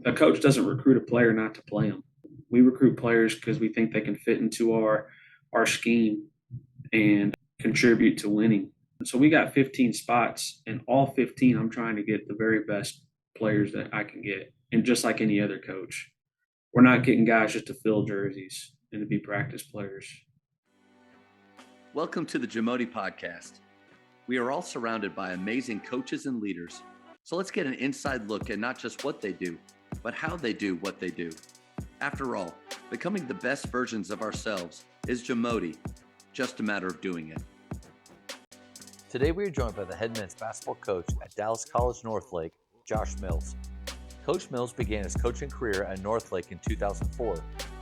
a coach doesn't recruit a player not to play them. We recruit players because we think they can fit into our scheme and contribute to winning. So we got 15 spots, and all 15, I'm trying to get the very best players that I can get. And just like any other coach, we're not getting guys just to fill jerseys and to be practice players. Welcome to the Jamodi Podcast. We are all surrounded by amazing coaches and leaders. So let's get an inside look at not just what they do, but how they do what they do. After all, becoming the best versions of ourselves is Jamodi, just a matter of doing it. Today we are joined by the head men's basketball coach at Dallas College Northlake, Josh Mills. Coach Mills began his coaching career at Northlake in 2004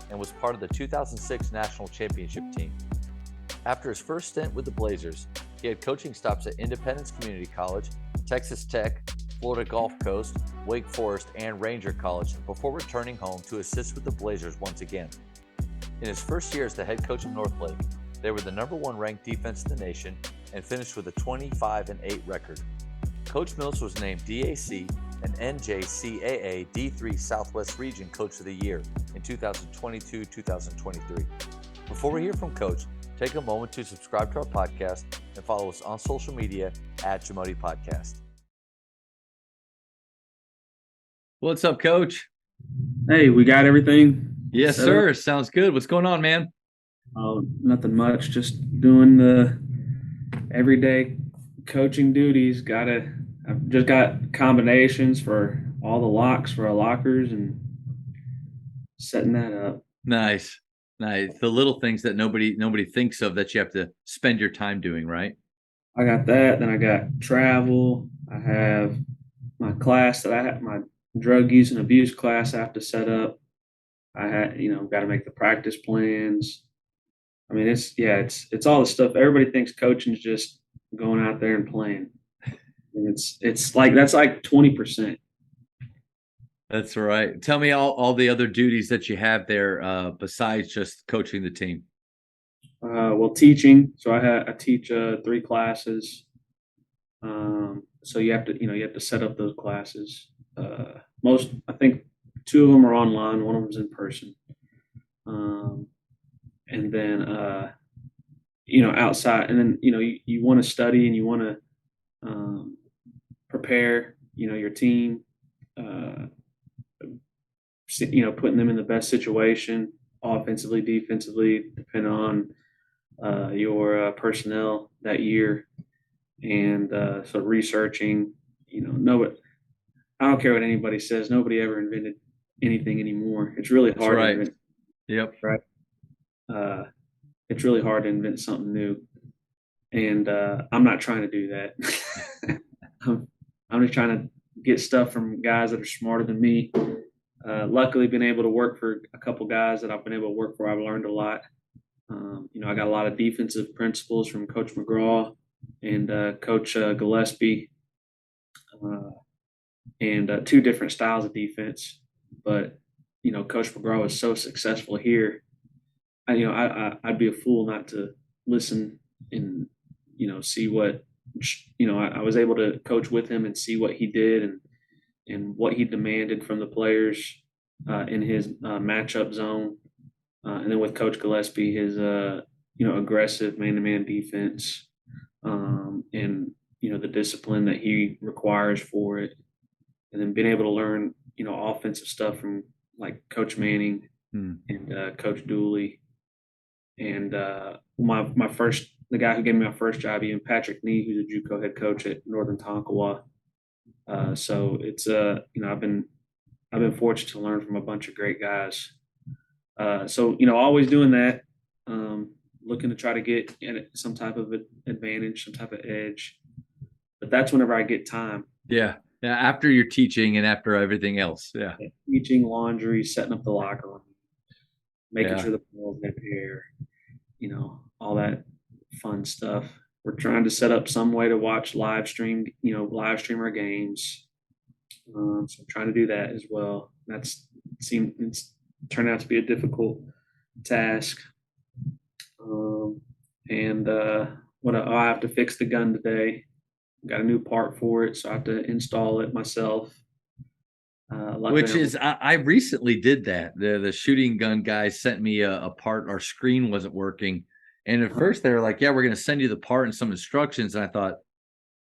and was part of the 2006 National Championship team. After his first stint with the Blazers, he had coaching stops at Independence Community College, Texas Tech, Florida Gulf Coast, Wake Forest, and Ranger College before returning home to assist with the Blazers once again. In his first year as the head coach of Northlake, they were the number one ranked defense in the nation and finished with a 25-8 record. Coach Mills was named DAC and NJCAA D3 Southwest Region Coach of the Year in 2022-2023. Before we hear from Coach, take a moment to subscribe to our podcast and follow us on social media at Jamodi Podcast. What's up, Coach? Hey, we got everything? Yes, sir. Sounds good. What's going on, man? Oh, nothing much. Just doing the everyday coaching duties. I've just got combinations for all the locks for our lockers and setting that up. Nice. The little things that nobody thinks of that you have to spend your time doing, right? I got that. Then I got travel. I have my class that I have, my drug use and abuse class I have to set up. I had, got to make the practice plans. I mean, it's all the stuff. Everybody thinks coaching is just going out there and playing. And it's like, that's like 20%. That's right. Tell me all the other duties that you have there besides just coaching the team. Well, teaching. So I teach 3 classes. So you have to set up those classes. I think 2 of them are online. One of them's in person. And then, outside, and then, you want to study and you want to prepare, your team, putting them in the best situation, offensively, defensively, depending on your personnel that year. And so researching, I don't care what anybody says. Nobody ever invented anything anymore. It's really hard. Right. To invent. Yep. Right. It's really hard to invent something new. And I'm not trying to do that. I'm just trying to get stuff from guys that are smarter than me. Luckily, been able to work for a couple guys that I've been able to work for. I've learned a lot. I got a lot of defensive principles from Coach McGraw and Coach Gillespie, and 2 different styles of defense. But, Coach McGraw was so successful here. I'd be a fool not to listen and, see what, I was able to coach with him and see what he did and what he demanded from the players in his matchup zone. And then with Coach Gillespie, his, aggressive man-to-man defense and, the discipline that he requires for it. And then being able to learn, offensive stuff from like Coach Manning and Coach Dooley. And the guy who gave me my first job, even Patrick Nee, who's a JUCO head coach at Northern Tonkawa. So it's I've been fortunate to learn from a bunch of great guys. So always doing that, looking to try to get some type of advantage, some type of edge. But that's whenever I get time. Yeah. After your teaching and after everything else. Yeah. Teaching, laundry, setting up the locker room, making sure the balls get here, all that fun stuff. We're trying to set up some way to watch live stream our games. So I'm trying to do that as well. It's turned out to be a difficult task. I have to fix the gun today. Got a new part for it, so I have to install it myself. Which is, I recently did that. The shooting gun guys sent me a part. Our screen wasn't working, and at first they were like, "Yeah, we're going to send you the part and some instructions." And I thought,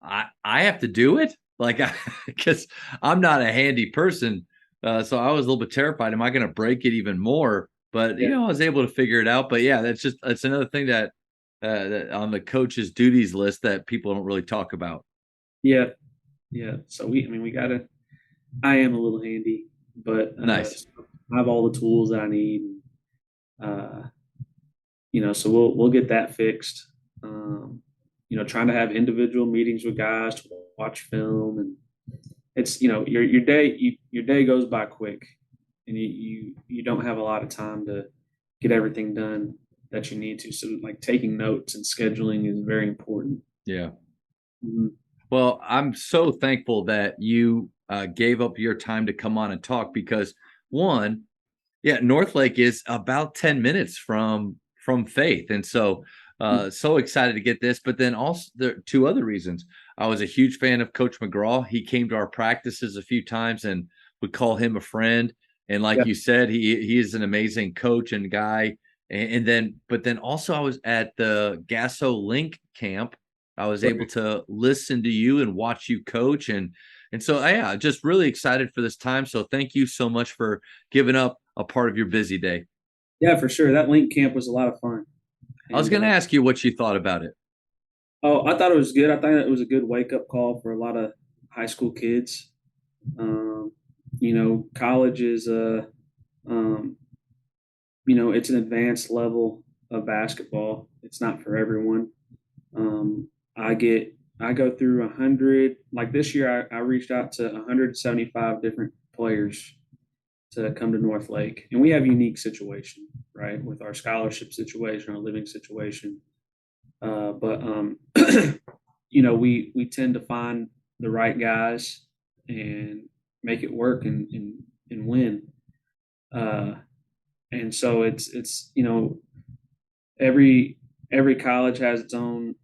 I have to do it, like, because I'm not a handy person. So I was a little bit terrified. Am I going to break it even more? But Yeah. I was able to figure it out. But yeah, that's another thing that on the coach's duties list that people don't really talk about. Yeah. Yeah. So we gotta. I am a little handy, but Nice. I have all the tools that I need. Uh, so we'll get that fixed. Trying to have individual meetings with guys to watch film, and it's your day goes by quick, and you don't have a lot of time to get everything done that you need to. So like taking notes and scheduling is very important. Yeah. Mhm. Well, I'm so thankful that you gave up your time to come on and talk because one, yeah, Northlake is about 10 minutes from Faith. And so so excited to get this. But then also there are two other reasons. I was a huge fan of Coach McGraw. He came to our practices a few times and would call him a friend. And like Yeah. you said, he is an amazing coach and guy. And then but then also I was at the Gasso Link camp. I was able Right. to listen to you and watch you coach and so yeah, just really excited for this time. So thank you so much for giving up a part of your busy day. Yeah, for sure. That link camp was a lot of fun. I was And going to ask you what you thought about it. I thought it was good. I thought it was a good wake up call for a lot of high school kids. Um, college is um, it's an advanced level of basketball. It's not for everyone. Um, I go through 100. Like this year, I reached out to 175 different players to come to Northlake, and we have a unique situation, right, with our scholarship situation, our living situation. But we tend to find the right guys and make it work and win. Uh, and so it's every every college has its own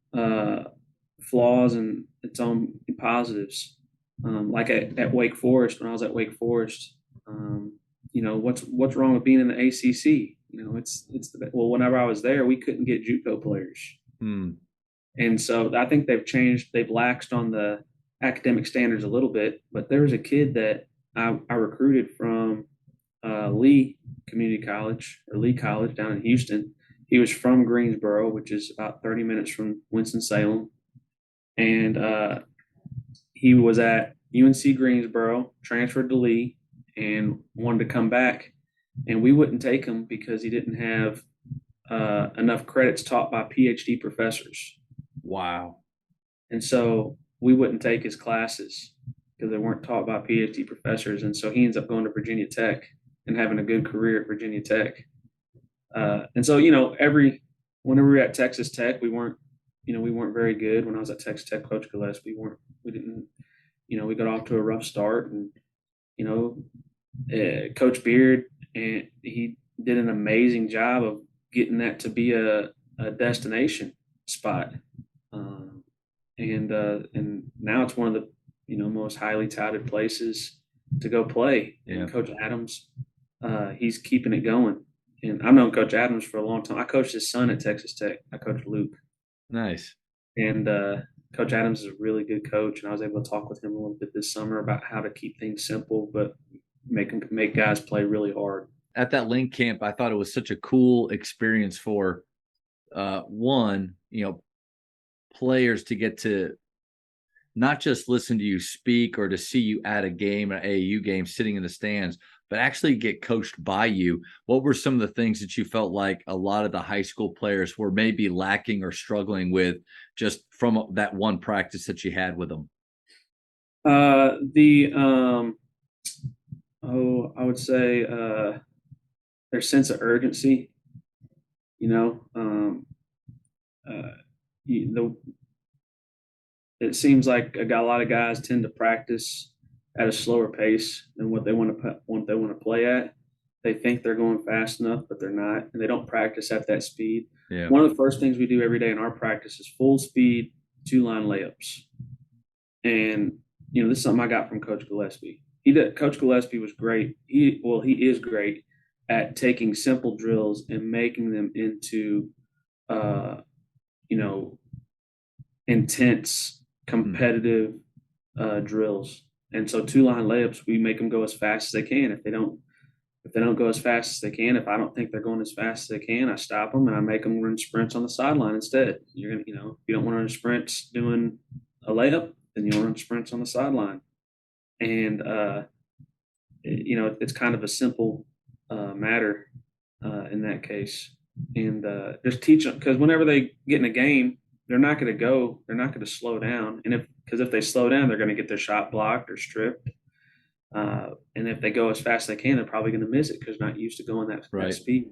flaws and its own positives. Like at Wake Forest, when I was at Wake Forest, what's wrong with being in the ACC? It's well, whenever I was there, we couldn't get JUCO players. Hmm. And so I think they've laxed on the academic standards a little bit. But there was a kid that I recruited from Lee Community College or Lee College down in Houston. He was from Greensboro, which is about 30 minutes from Winston-Salem. And he was at UNC Greensboro, transferred to Lee, and wanted to come back. And we wouldn't take him because he didn't have enough credits taught by PhD professors. Wow. And so we wouldn't take his classes because they weren't taught by PhD professors. And so he ends up going to Virginia Tech and having a good career at Virginia Tech. And so, whenever we were at Texas Tech, we weren't very good. When I was at Texas Tech, Coach Gillespie, we didn't, we got off to a rough start. And, Coach Beard, and he did an amazing job of getting that to be a destination spot. And now it's one of the most highly touted places to go play. Yeah. And Coach Adams, he's keeping it going. And I've known Coach Adams for a long time. I coached his son at Texas Tech. I coached Luke. Nice. And Coach Adams is a really good coach, and I was able to talk with him a little bit this summer about how to keep things simple, but make guys play really hard. At that link camp, I thought it was such a cool experience for one, players to get to not just listen to you speak or to see you at a game, an AAU game, sitting in the stands, but actually get coached by you. What were some of the things that you felt like a lot of the high school players were maybe lacking or struggling with just from that one practice that you had with them? I would say their sense of urgency. It seems like a lot of guys tend to practice at a slower pace than what they want to play at. They think they're going fast enough, but they're not, and they don't practice at that speed. Yeah. One of the first things we do every day in our practice is full speed 2-line layups. And this is something I got from Coach Gillespie. Coach Gillespie was great. He is great at taking simple drills and making them into, uh, you know, intense, competitive drills. And so 2-line layups, we make them go as fast as they can. If they don't go as fast as they can, if I don't think they're going as fast as they can, I stop them and I make them run sprints on the sideline instead. You're gonna, if you don't want to run sprints doing a layup, then you'll run sprints on the sideline. And it's kind of a simple matter in that case. And just teach them, because whenever they get in a game, they're not going to slow down. And if they slow down, they're going to get their shot blocked or stripped. And if they go as fast as they can, they're probably going to miss it because they're not used to going that speed.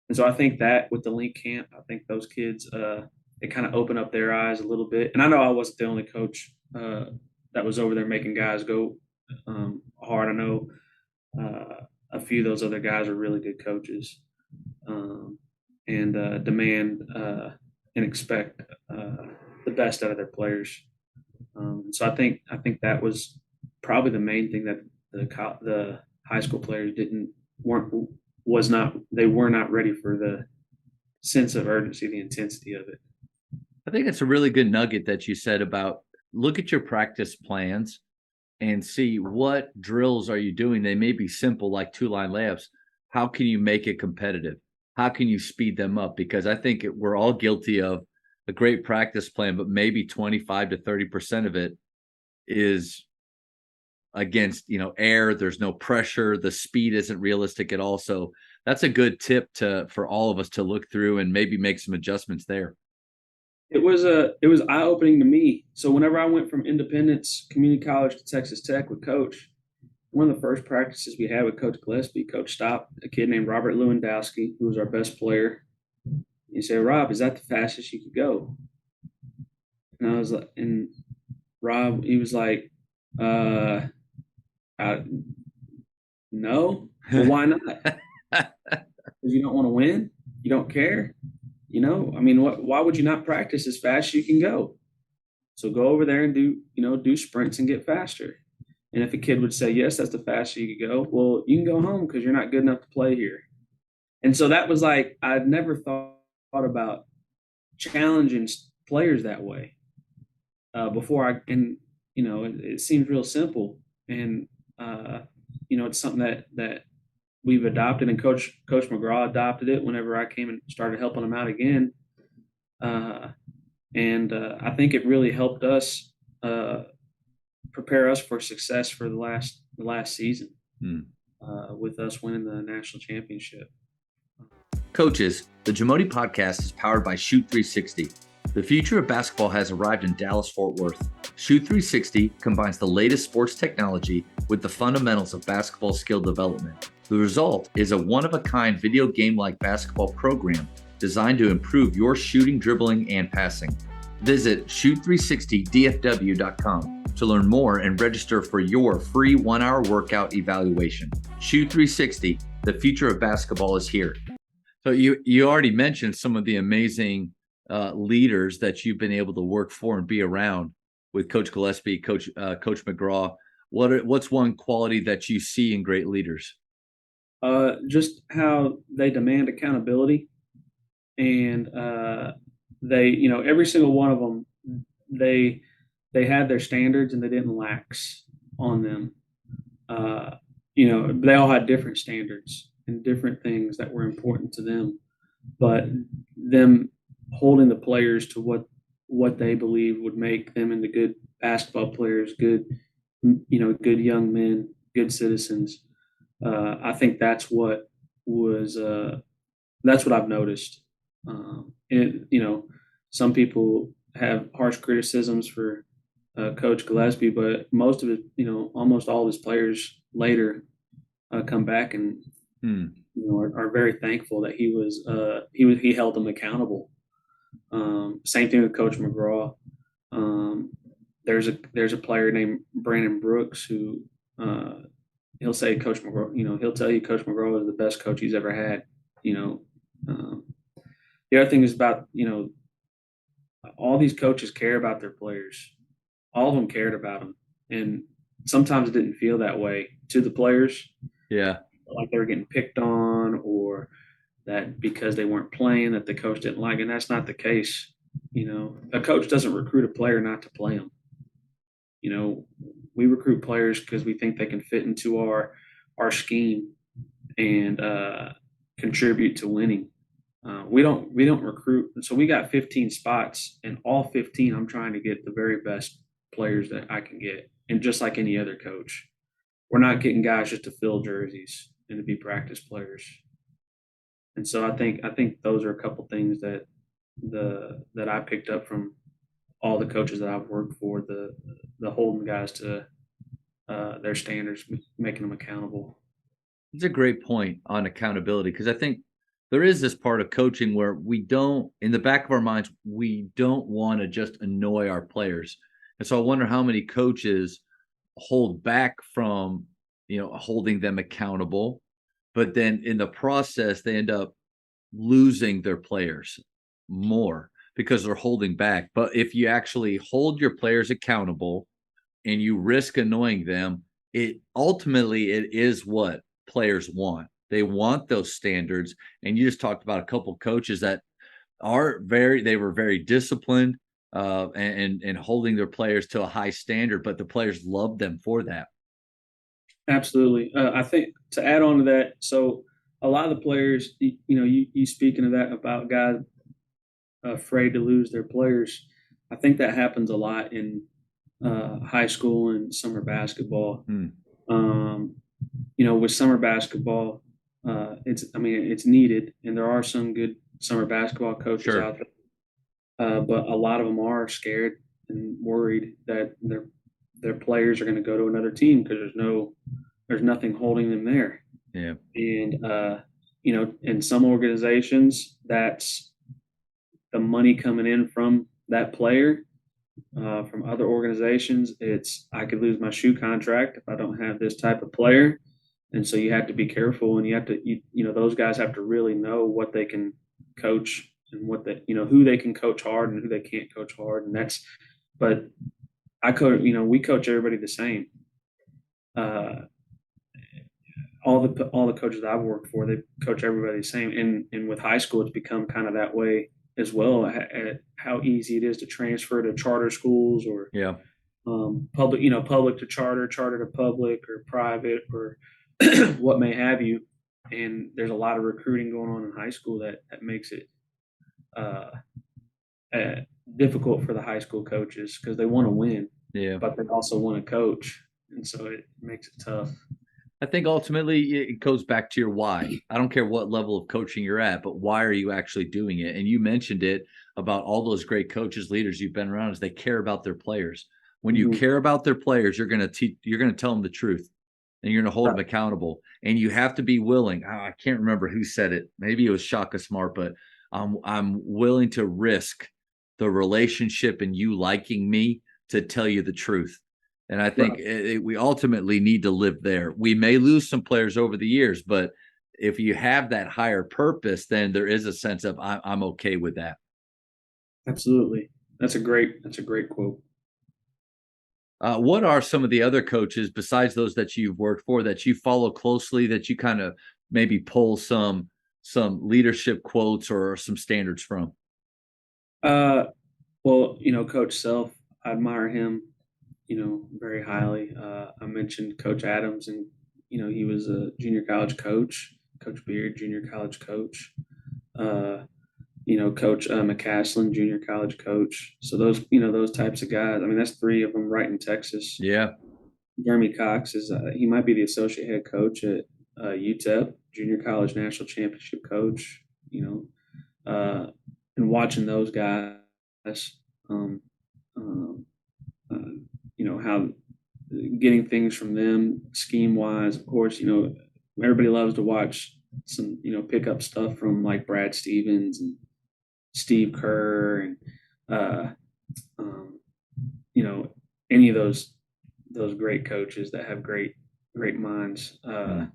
And so I think that with the link camp, I think those kids, it kind of opened up their eyes a little bit. And I know I wasn't the only coach that was over there making guys go hard. I know a few of those other guys are really good coaches and demand and expect the best out of their players. So I think that was probably the main thing that the high school players were not ready for, the sense of urgency, the intensity of it. I think it's a really good nugget that you said about look at your practice plans and see what drills are you doing. They may be simple, like 2-line layups. How can you make it competitive? How can you speed them up? Because I think we're all guilty of a great practice plan, but maybe 25 to 30% of it is against, air. There's no pressure. The speed isn't realistic at all. So that's a good tip for all of us to look through and maybe make some adjustments there. It was eye-opening to me. So whenever I went from Independence Community College to Texas Tech with Coach, one of the first practices we had with Coach Gillespie, Coach stopped a kid named Robert Lewandowski, who was our best player. He said, "Rob, is that the fastest you could go?" And I was like, and Rob, he was like, "No." Well, why not? Because you don't want to win? You don't care? Why would you not practice as fast as you can go? So go over there and do sprints and get faster. And if a kid would say, yes, that's the fastest you could go, well, you can go home because you're not good enough to play here. And so that was like, I'd never thought about challenging players that way before. It seems real simple. And, it's something that we've adopted, and Coach McGraw adopted it whenever I came and started helping him out again. I think it really helped us prepare us for success for the last season with us winning the national championship. Coaches, the Jamodi podcast is powered by Shoot 360. The future of basketball has arrived in Dallas-Fort Worth. Shoot 360 combines the latest sports technology with the fundamentals of basketball skill development. The result is a one-of-a-kind video game-like basketball program designed to improve your shooting, dribbling, and passing. Visit shoot360dfw.com to learn more and register for your free 1-hour workout evaluation. Shoot 360, the future of basketball is here. So you already mentioned some of the amazing leaders that you've been able to work for and be around with Coach Gillespie, Coach McGraw. What's one quality that you see in great leaders? Just how they demand accountability, and they, every single one of them, they had their standards and they didn't lax on them. They all had different standards and different things that were important to them, but them holding the players to what they believe would make them into good basketball players, good young men, good citizens. I think that's what I've noticed. Some people have harsh criticisms for Coach Gillespie, but most of it, almost all of his players later come back and are very thankful that he held them accountable. Same thing with Coach McGraw. There's a player named Brandon Brooks who he'll say Coach McGraw, he'll tell you Coach McGraw is the best coach he's ever had. The other thing is about, all these coaches care about their players. All of them cared about them. And sometimes it didn't feel that way to the players, Yeah. like they were getting picked on, or that because they weren't playing that the coach didn't like, and that's not the case. A coach doesn't recruit a player not to play them. We recruit players because we think they can fit into our scheme and contribute to winning. We don't recruit. So we got 15 spots, and all 15, I'm trying to get the very best players that I can get. And just like any other coach, we're not getting guys just to fill jerseys and to be practice players. And so I think those are a couple things that I picked up from all the coaches that I've worked for, the holding guys to their standards, making them accountable. It's a great point on accountability, because I think there is this part of coaching where we don't, in the back of our minds, we don't want to just annoy our players. And so I wonder how many coaches hold back from, holding them accountable, but then in the process, they end up losing their players more because they're holding back. But if you actually hold your players accountable and you risk annoying them, it is what players want. They want those standards. And you just talked about a couple coaches that they were very disciplined and holding their players to a high standard, but the players loved them for that. Absolutely. I think to add on to that, so a lot of the players, you speaking of that about guys afraid to lose their players, I think that happens a lot in high school and summer basketball. With summer basketball, it's needed, and there are some good summer basketball coaches out there, but a lot of them are scared and worried that their players are going to go to another team because there's nothing holding them there. Yeah. And in some organizations, that's the money coming in from that player. From other organizations, it's I could lose my shoe contract if I don't have this type of player. And so you have to be careful, and you have to, those guys have to really know what they can coach and who they can coach hard and who they can't coach hard. But we coach everybody the same. All the coaches I've worked for, they coach everybody the same. And with high school, it's become kind of that way as well. How easy it is to transfer to charter schools or public to charter, charter to public, or private, or what may have you. And there's a lot of recruiting going on in high school that makes it difficult for the high school coaches because they want to win, but they also want to coach, and so it makes it tough. I think ultimately it goes back to your why. I don't care what level of coaching you're at, but why are you actually doing it? And you mentioned it about all those great coaches, leaders you've been around, is they care about their players. When you care about their players, you're going to tell them the truth, and you're going to hold them accountable. And you have to be willing. I can't remember who said it. Maybe it was Shaka Smart, but I'm willing to risk the relationship and you liking me to tell you the truth. And I think we ultimately need to live there. We may lose some players over the years, but if you have that higher purpose, then there is a sense of I'm okay with that. Absolutely. That's a great quote. What are some of the other coaches besides those that you've worked for that you follow closely, that you kind of maybe pull some leadership quotes or some standards from? Well, Coach Self, I admire him, very highly. I mentioned Coach Adams, and, he was a junior college coach, Coach Beard, junior college coach, Coach McCaslin, junior college coach. So those types of guys, that's three of them right in Texas. Yeah. Jeremy Cox he might be the associate head coach at UTEP, junior college national championship coach, and watching those guys, how getting things from them scheme wise. Of course, everybody loves to watch some, pick up stuff from like Brad Stevens and Steve Kerr and, any of those great coaches that have great minds. I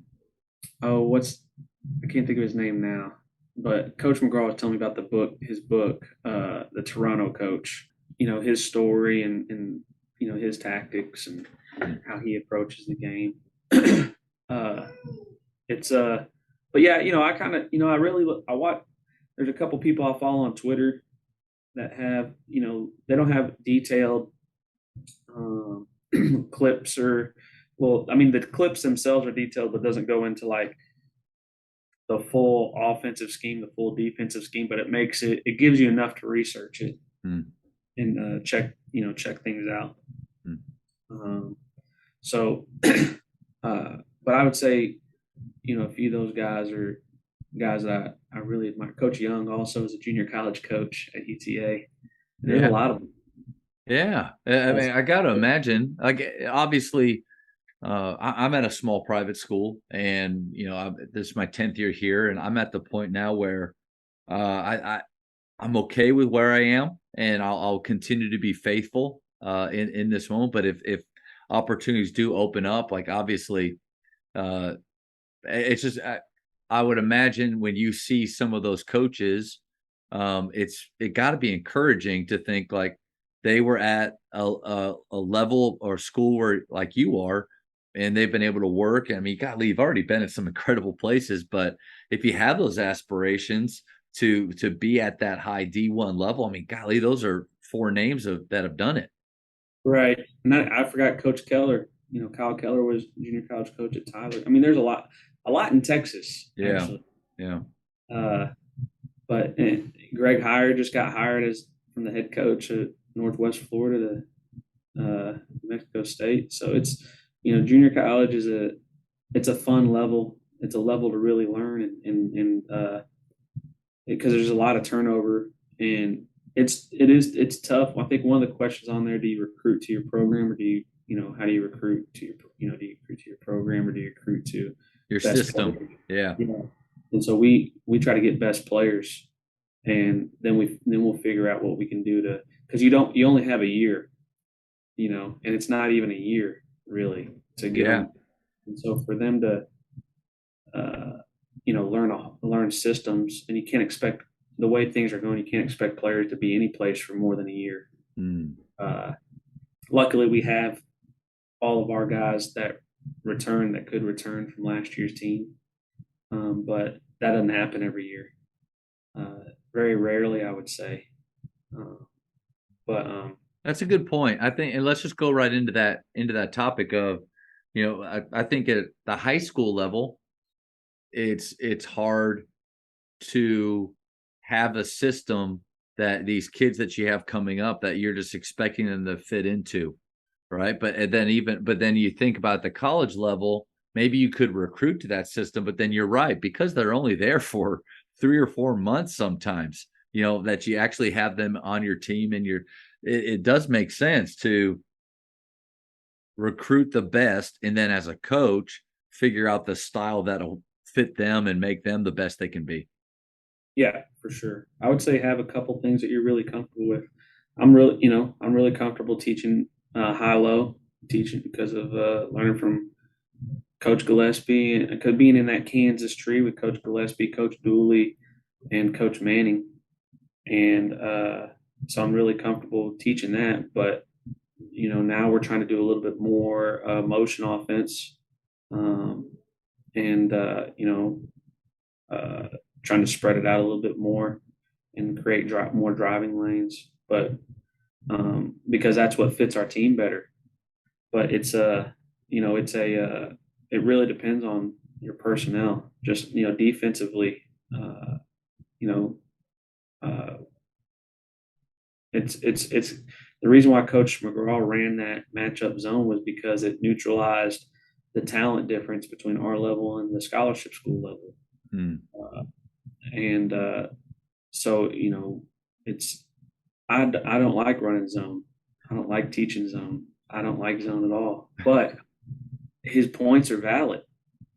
can't think of his name now, but Coach McGraw was telling me about his book, The Toronto Coach, his story and his tactics. And how he approaches the game. uh, it's but yeah, I kind of, I really I watch. There's a couple people I follow on Twitter that have, they don't have detailed um, clips or, well, I mean, the clips themselves are detailed, but doesn't go into like the full offensive scheme, the full defensive scheme, but it gives you enough to research it and check things out. So, but I would say, a few of those guys are guys that I really admire. Coach Young also is a junior college coach at UTA. There's a lot of them. Yeah. I mean, I got to imagine, like, obviously, I'm at a small private school, and this is my 10th year here, and I'm at the point now where I'm okay with where I am, and I'll continue to be faithful in this moment. But if opportunities do open up, like, obviously, it's just I would imagine when you see some of those coaches, it got to be encouraging to think like they were at a level or school where like you are, and they've been able to work. I mean, golly, you've already been in some incredible places, but if you have those aspirations to be at that high D1 level, I mean, golly, those are 4 names that have done it. Right. And I forgot Coach Keller. Kyle Keller was junior college coach at Tyler. I mean, there's a lot in Texas. Yeah. Actually. Yeah. But Greg Heyer just got hired from the head coach at Northwest Florida to Mexico State. So it's, junior college it's a fun level. It's a level to really learn and because there's a lot of turnover, and it's tough. I think one of the questions on there: do you recruit to your program, or do you how do you recruit to your do you recruit to your program, or do you recruit to your system? Players? Yeah. And so we try to get best players, and then we'll figure out what we can do because you only have a year, and it's not even a year really to get them. And so for them to learn systems, and you can't expect the way things are going. You can't expect players to be any place for more than a year. Luckily, we have all of our guys that could return from last year's team, but that doesn't happen every year. Very rarely, I would say. But that's a good point. I think, and let's just go right into that topic of, I think at the high school level, it's hard to have a system that these kids that you have coming up that you're just expecting them to fit into, right? But then you think about the college level, maybe you could recruit to that system, but then you're right, because they're only there for 3 or 4 months sometimes, that you actually have them on your team, and it does make sense to recruit the best, and then as a coach, figure out the style that'll fit them and make them the best they can be. Yeah, for sure. I would say have a couple things that you're really comfortable with. I'm really comfortable teaching high-low, teaching because of learning from Coach Gillespie, and being in that Kansas tree with Coach Gillespie, Coach Dooley, and Coach Manning. And so I'm really comfortable teaching that. But, now we're trying to do a little bit more motion offense, and trying to spread it out a little bit more and create more driving lanes. But because that's what fits our team better. But it really depends on your personnel. Just defensively, it's the reason why Coach McGraw ran that matchup zone was because it neutralized the talent difference between our level and the scholarship school level. So I don't like running zone. I don't like teaching zone. I don't like zone at all. But his points are valid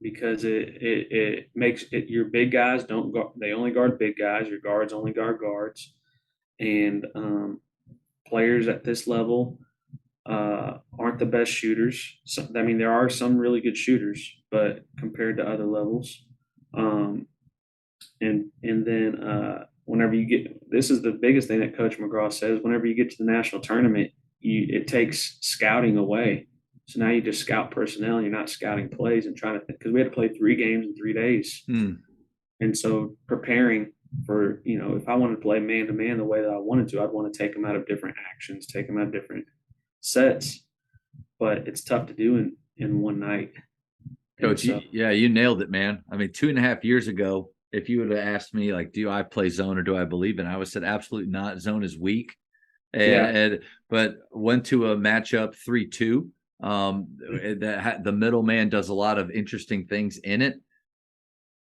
because it makes it your big guys they only guard big guys. Your guards only guard guards, and players at this level aren't the best shooters. So, I mean, there are some really good shooters, but compared to other levels, and then whenever you get, this is the biggest thing that Coach McGraw says, whenever you get to the national tournament, it takes scouting away. So now you just scout personnel and you're not scouting plays and trying to think, because we had to play 3 games in 3 days. And so preparing for, if I wanted to play man to man the way that I wanted to, I'd want to take them out of different actions, take them out of different sets. But it's tough to do in one night. Coach, you nailed it, man. I mean, 2.5 years ago, if you would have asked me, like, do I play zone or do I believe in it? I would have said, absolutely not. Zone is weak. But went to a matchup 3-2. The middleman does a lot of interesting things in it.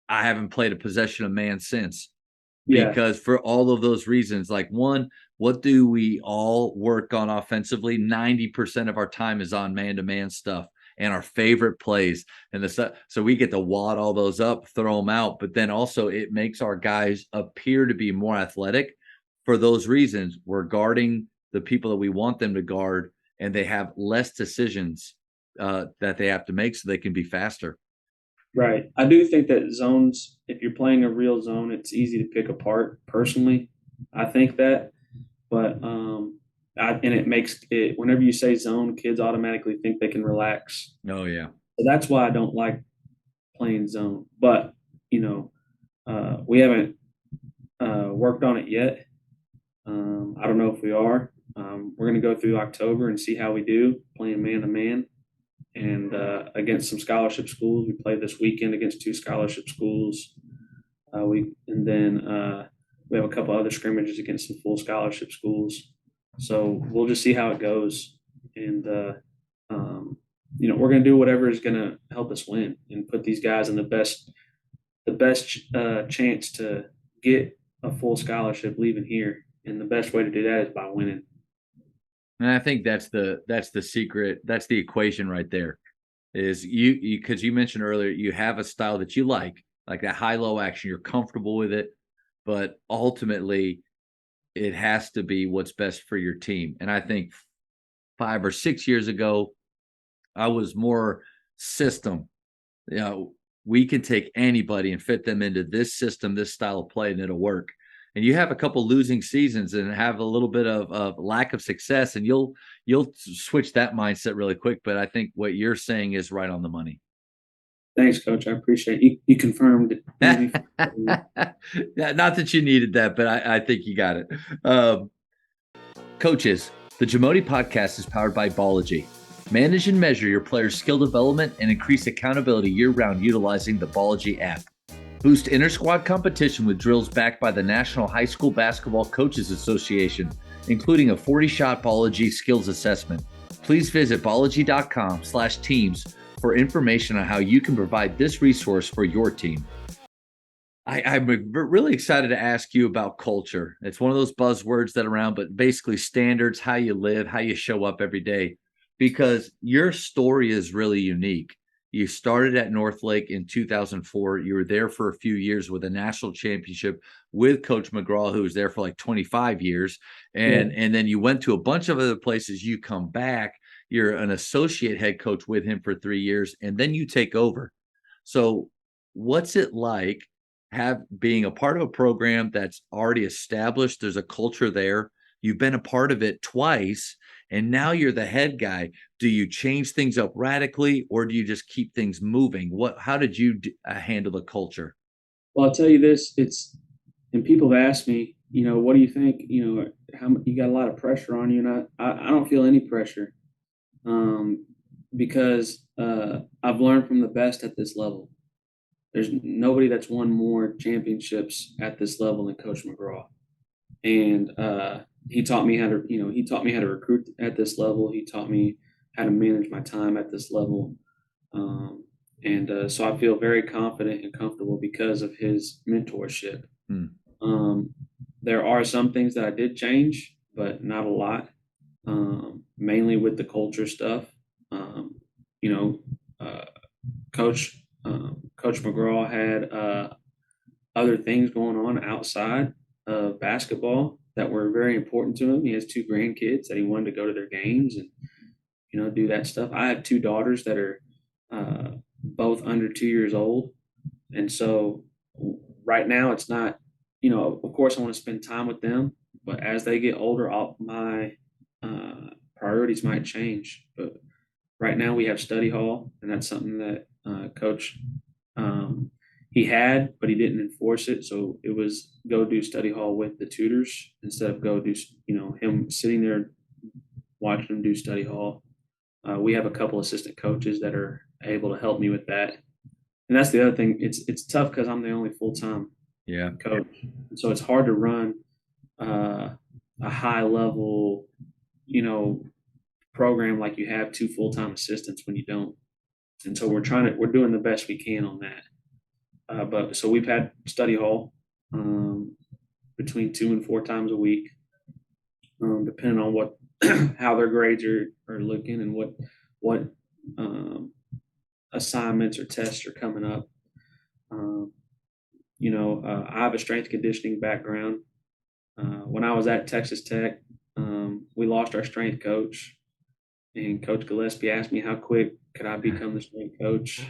I haven't played a possession of man since. Because for all of those reasons, like, one, what do we all work on offensively? 90% of our time is on man-to-man stuff and our favorite plays. And so we get to wad all those up, throw them out. But then also it makes our guys appear to be more athletic. For those reasons, we're guarding the people that we want them to guard, and they have less decisions that they have to make so they can be faster. Right. I do think that zones, if you're playing a real zone, it's easy to pick apart. Personally, I think that, but and it makes it, whenever you say zone, kids automatically think they can relax. Oh yeah. So that's why I don't like playing zone. But we haven't worked on it yet. I don't know if we are. We're going to go through October and see how we do playing man to man. And against some scholarship schools. We played this weekend against 2 scholarship schools. We have a couple other scrimmages against some full scholarship schools. So we'll just see how it goes. And, we're going to do whatever is going to help us win and put these guys in the best chance to get a full scholarship leaving here. And the best way to do that is by winning. And I think that's the secret. That's the equation right there. Is you because you mentioned earlier you have a style that you like that high-low action. You're comfortable with it, but ultimately it has to be what's best for your team. And I think 5 or 6 years ago, I was more system. We can take anybody and fit them into this system, this style of play, and it'll work. And you have a couple losing seasons and have a little bit of lack of success, and you'll switch that mindset really quick. But I think what you're saying is right on the money. Thanks, Coach. I appreciate it. You confirmed it. Not that you needed that, but I think you got it. Coaches, the Jamodi podcast is powered by Ballogy. Manage and measure your players' skill development and increase accountability year-round utilizing the Ballogy app. Boost inter-squad competition with drills backed by the National High School Basketball Coaches Association, including a 40-shot Ballogy skills assessment. Please visit ballogy.com/teams for information on how you can provide this resource for your team. I'm really excited to ask you about culture. It's one of those buzzwords that are around, but basically standards, how you live, how you show up every day, because your story is really unique. You started at Northlake in 2004. You were there for a few years with a national championship with Coach McGraw, who was there for like 25 years. And then you went to a bunch of other places. You come back, you're an associate head coach with him for 3 years, and then you take over. So what's it like being a part of a program that's already established? There's a culture there. You've been a part of it twice, and now you're the head guy. Do you change things up radically, or do you just keep things moving? How did you handle the culture? Well, I'll tell you this, and people have asked me, what do you think? How you got a lot of pressure on you, and I don't feel any pressure, because I've learned from the best at this level. There's nobody that's won more championships at this level than Coach McGraw, and he taught me how to recruit at this level. He taught me how to manage my time at this level. So I feel very confident and comfortable because of his mentorship. There are some things that I did change, but not a lot, mainly with the culture stuff. Coach McGraw had other things going on outside of basketball that were very important to him. He has 2 grandkids that he wanted to go to their games and, do that stuff. I have 2 daughters that are both under 2 years old. And so right now it's not, of course I want to spend time with them, but as they get older, my priorities might change. But Right now we have study hall, and that's something that coach he had, but he didn't enforce it. So it was go do study hall with the tutors instead of go do, him sitting there watching him do study hall. We have a couple assistant coaches that are able to help me with that. And that's the other thing. It's tough because I'm the only full time coach, so it's hard to run a high level, program like you have two full time assistants when you don't. And so we're doing the best we can on that. But so we've had study hall between 2 and 4 times a week, depending on what how their grades are looking and what assignments or tests are coming up. I have a strength conditioning background. When I was at Texas Tech, we lost our strength coach, and Coach Gillespie asked me how quick could I become the strength coach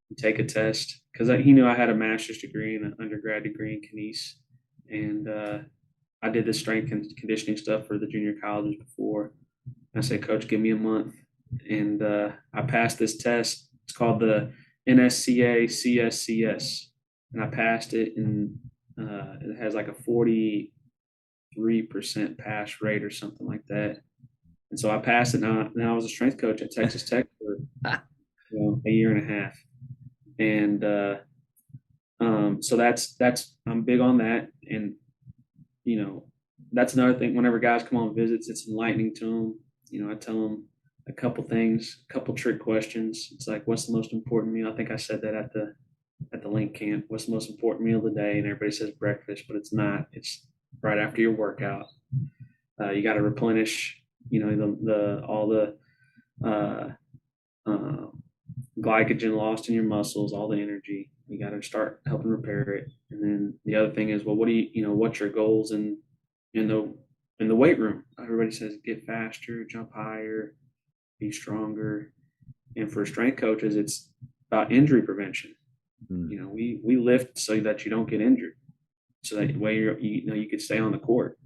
and take a test, because he knew I had a master's degree and an undergrad degree in kines, and I did the strength and conditioning stuff for the junior colleges before. I said, Coach, give me a month, and I passed this test. It's called the NSCA CSCS, and I passed it, and it has like a 43% pass rate or something like that. And so I passed it. Now I was a strength coach at Texas Tech for a year and a half, and so that's I'm big on that, and that's another thing. Whenever guys come on visits, it's enlightening to them. I tell them a couple things, a couple trick questions. It's like, what's the most important meal? I think I said that at the link camp. What's the most important meal of the day? And everybody says breakfast, but it's not. It's right after your workout. You got to replenish, all the glycogen lost in your muscles, all the energy. You got to start helping repair it. And then the other thing is, well, what's your goals in the weight room? Everybody says get faster, jump higher, be stronger. And for strength coaches, it's about injury prevention. We lift so that you don't get injured, so that way you could stay on the court.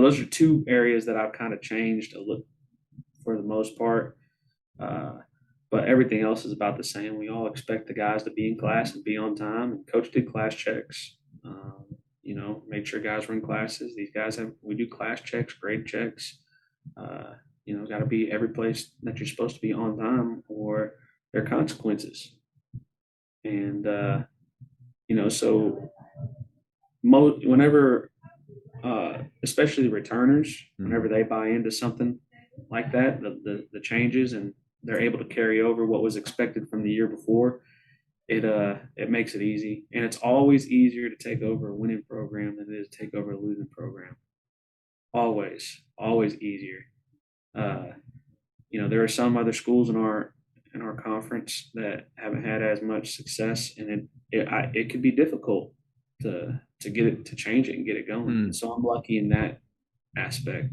Those are two areas that I've kind of changed a little for the most part. But everything else is about the same. We all expect the guys to be in class and be on time. And coach did class checks. Made sure guys were in classes. We do class checks, grade checks. Got to be every place that you're supposed to be on time, or there are consequences. And whenever, especially the returners, whenever they buy into something like that, the changes, and they're able to carry over what was expected from the year before, it makes it easy. And it's always easier to take over a winning program than it is to take over a losing program. Always easier. There are some other schools in our conference that haven't had as much success, and it could be difficult to get it to change it and get it going. So I'm lucky in that aspect.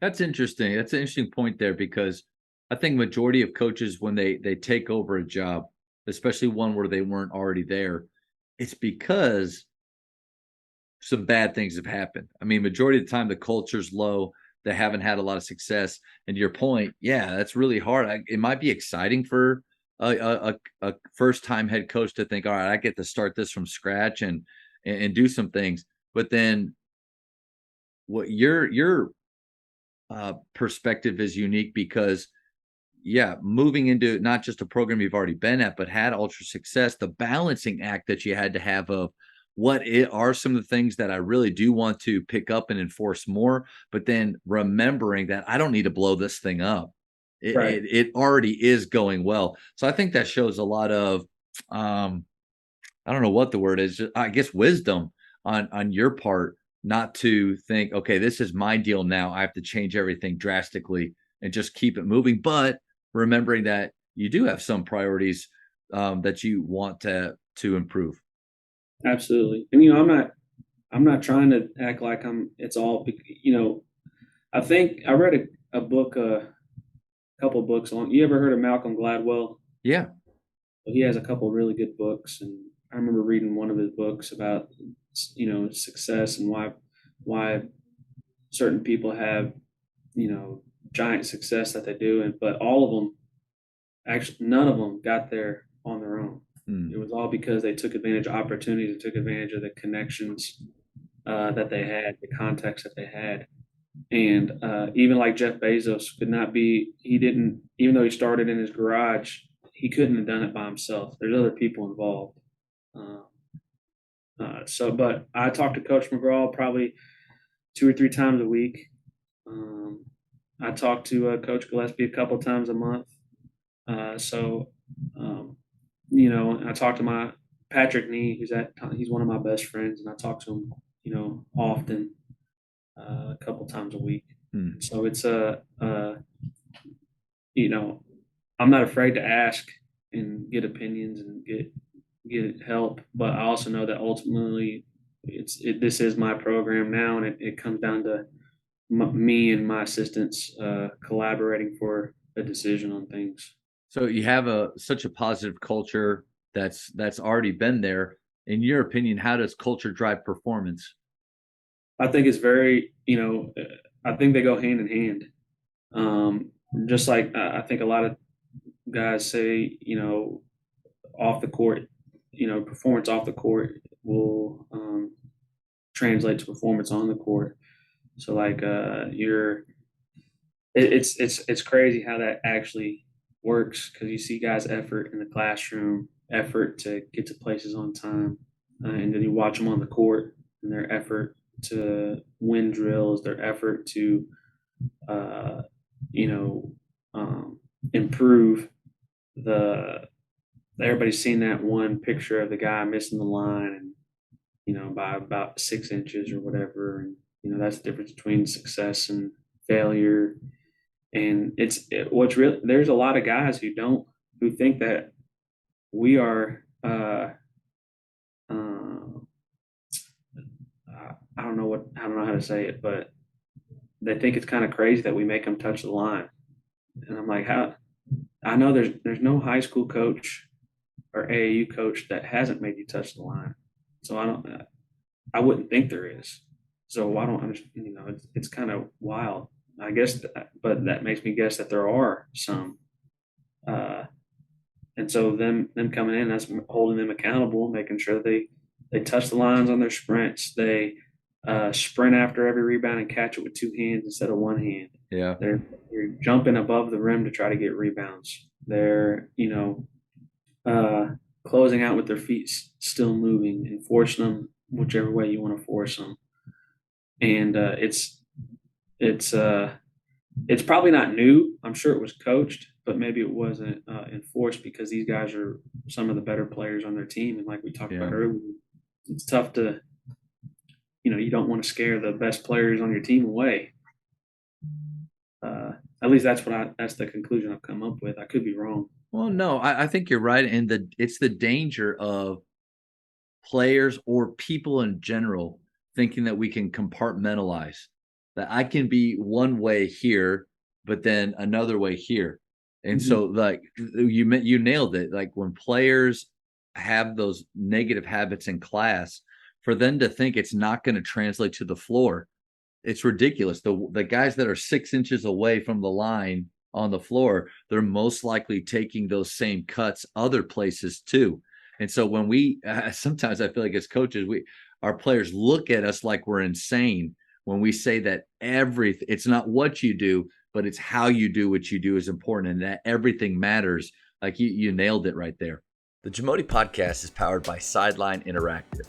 That's interesting. That's an interesting point there, because I think majority of coaches, when they take over a job, especially one where they weren't already there, it's because some bad things have happened. I mean, majority of the time the culture's low. They haven't had a lot of success. And to your point, yeah, that's really hard. It might be exciting for a first-time head coach to think, all right, I get to start this from scratch and do some things. But then what your perspective is unique, because moving into not just a program you've already been at, but had ultra success, the balancing act that you had to have of what are some of the things that I really do want to pick up and enforce more, but then remembering that I don't need to blow this thing up. It already is going well. So I think that shows a lot of, I don't know what the word is, I guess wisdom on your part, not to think, okay, this is my deal now, I have to change everything drastically and just keep it moving. But remembering that you do have some priorities that you want to improve. Absolutely. And I'm not trying to act like it's all, I think I read a book, a couple of books on, you ever heard of Malcolm Gladwell? Yeah. He has a couple of really good books, and I remember reading one of his books about, success and why certain people have giant success that they do. But all of them, actually, none of them got there on their own. It was all because they took advantage of opportunities and took advantage of the connections that they had, the contacts that they had. And even like Jeff Bezos could not be, he didn't, even though he started in his garage, he couldn't have done it by himself. There's other people involved. But I talk to Coach McGraw probably 2 or 3 times a week. I talk to Coach Gillespie a couple times a month. I talk to my Patrick Nee, he's one of my best friends, and I talk to him, often, a couple times a week. So it's I'm not afraid to ask and get opinions and get help, but I also know that ultimately this is my program now, and it comes down to me and my assistants collaborating for a decision on things. So you have such a positive culture that's already been there. In your opinion, how does culture drive performance? I think it's very, I think they go hand in hand. Just like I think a lot of guys say, off the court, performance off the court will translate to performance on the court. So like it's crazy how that actually works, because you see guys' effort in the classroom, effort to get to places on time, and then you watch them on the court and their effort to win drills, their effort to improve everybody's seen that one picture of the guy missing the line, and by about 6 inches or whatever, and that's the difference between success and failure. And what's real, there's a lot of guys who think that we are I don't know how to say it, but they think it's kind of crazy that we make them touch the line. And I'm like, how? I know there's no high school coach or AAU coach that hasn't made you touch the line. So I wouldn't think there is. So I don't understand, it's kind of wild, I guess, but that makes me guess that there are some. And so them coming in, that's holding them accountable, making sure they touch the lines on their sprints. They sprint after every rebound and catch it with 2 hands instead of 1 hand. Yeah. They're jumping above the rim to try to get rebounds. They're, closing out with their feet still moving and forcing them whichever way you want to force them. And it's probably not new. I'm sure it was coached, but maybe it wasn't enforced, because these guys are some of the better players on their team. And like we talked about earlier, it's tough to, you don't want to scare the best players on your team away. At least that's the conclusion I've come up with. I could be wrong. Well, no, I think you're right. And it's the danger of players or people in general thinking that we can compartmentalize, that I can be one way here, but then another way here. And so like you nailed it. Like when players have those negative habits in class, for them to think it's not going to translate to the floor, it's ridiculous. The guys that are 6 inches away from the line on the floor, they're most likely taking those same cuts other places too. And so when we sometimes I feel like as coaches, our players look at us like we're insane when we say that it's not what you do, but it's how you do what you do is important, and that everything matters. Like you nailed it right there. The Jamodi Podcast is powered by Sideline Interactive.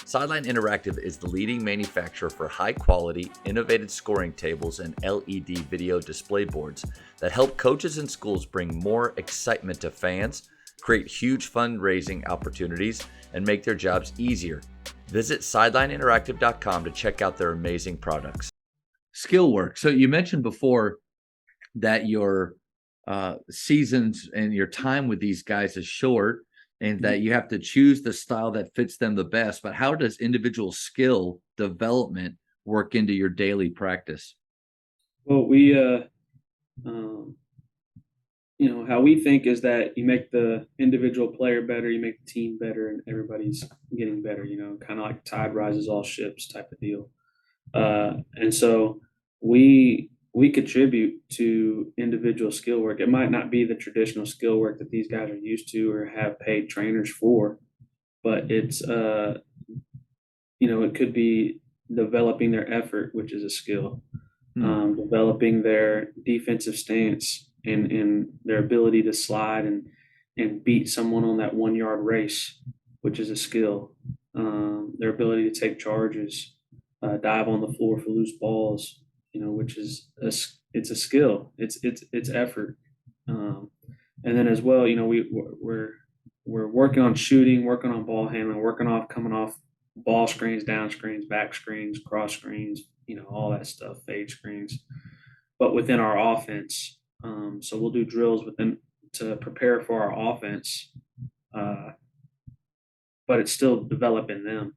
Sideline Interactive is the leading manufacturer for high-quality, innovative scoring tables and LED video display boards that help coaches and schools bring more excitement to fans, create huge fundraising opportunities, and make their jobs easier. Visit sidelineinteractive.com to check out their amazing products. Skill work. So you mentioned before that your seasons and your time with these guys is short, and that you have to choose the style that fits them the best. But how does individual skill development work into your daily practice? Well, we, how we think is that you make the individual player better, you make the team better, and everybody's getting better, kind of like tide rises all ships type of deal. And so we we contribute to individual skill work. It might not be the traditional skill work that these guys are used to or have paid trainers for, but it's it could be developing their effort, which is a skill, developing their defensive stance and their ability to slide and beat someone on that 1 yard race, which is a skill. Their ability to take charges, dive on the floor for loose balls, which is it's a skill. It's effort. And then as well, we're working on shooting, working on ball handling, working off coming off ball screens, down screens, back screens, cross screens, all that stuff, fade screens, but within our offense. So we'll do drills within to prepare for our offense, but it's still developing them,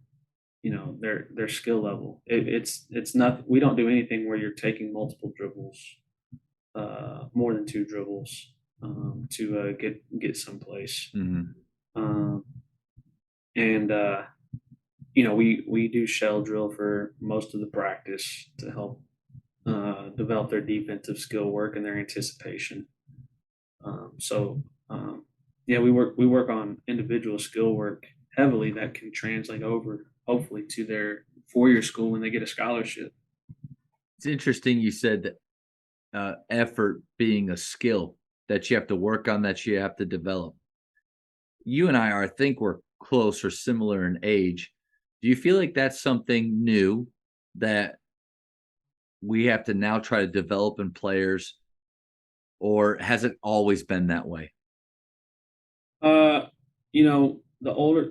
their skill level. It's not, we don't do anything where you're taking multiple dribbles, more than 2 dribbles, to get someplace. And we do shell drill for most of the practice to help develop their defensive skill work and their anticipation. We work on individual skill work heavily that can translate over, hopefully, to their 4-year school when they get a scholarship. It's interesting you said that effort being a skill that you have to work on, that you have to develop. You and I think we're close or similar in age. Do you feel like that's something new that we have to now try to develop in players, or has it always been that way?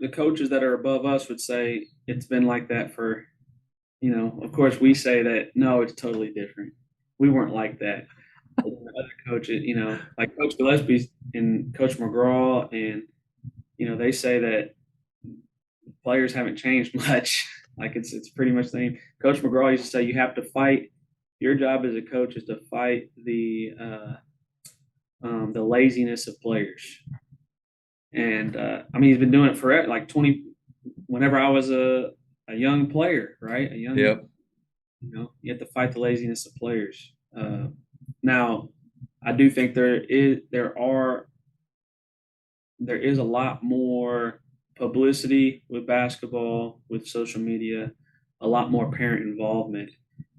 The coaches that are above us would say it's been like that for, of course we say that, no, it's totally different. We weren't like that. Other coaches, like Coach Gillespie and Coach McGraw, and, they say that players haven't changed much. Like it's pretty much the same. Coach McGraw used to say you have to fight. Your job as a coach is to fight the laziness of players. And he's been doing it forever, like 20. Whenever I was a young player, right? Yep. You have to fight the laziness of players. Now, I do think there is a lot more publicity with basketball, with social media, a lot more parent involvement.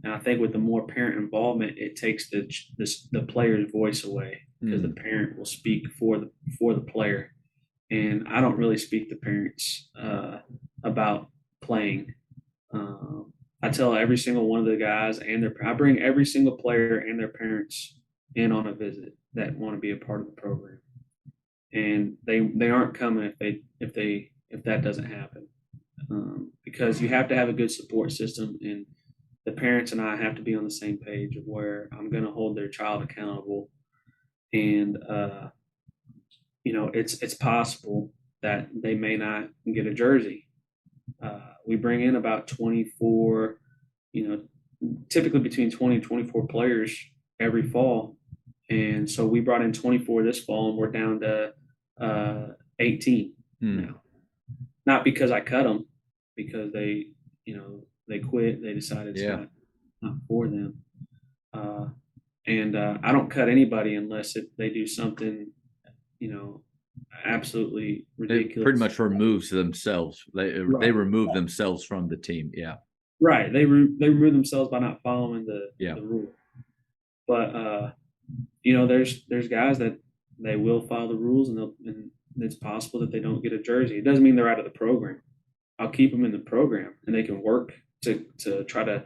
And I think with the more parent involvement, it takes the player's voice away, because the parent will speak for the player. And I don't really speak to parents about playing. I tell every single one of the guys I bring every single player and their parents in on a visit that want to be a part of the program. And they aren't coming if that doesn't happen, because you have to have a good support system, and the parents and I have to be on the same page of where I'm going to hold their child accountable. And it's possible that they may not get a jersey. We bring in about 24, typically between 20 and 24 players every fall. And so we brought in 24 this fall, and we're down to 18 now. Not because I cut them, because they quit. They decided it's not for them. And I don't cut anybody unless they do something, absolutely ridiculous. It pretty much removes themselves. They remove themselves from the team. Yeah. Right. They remove themselves by not following the rule. But there's guys that they will follow the rules, and it's possible that they don't get a jersey. It doesn't mean they're out of the program. I'll keep them in the program, and they can work to try to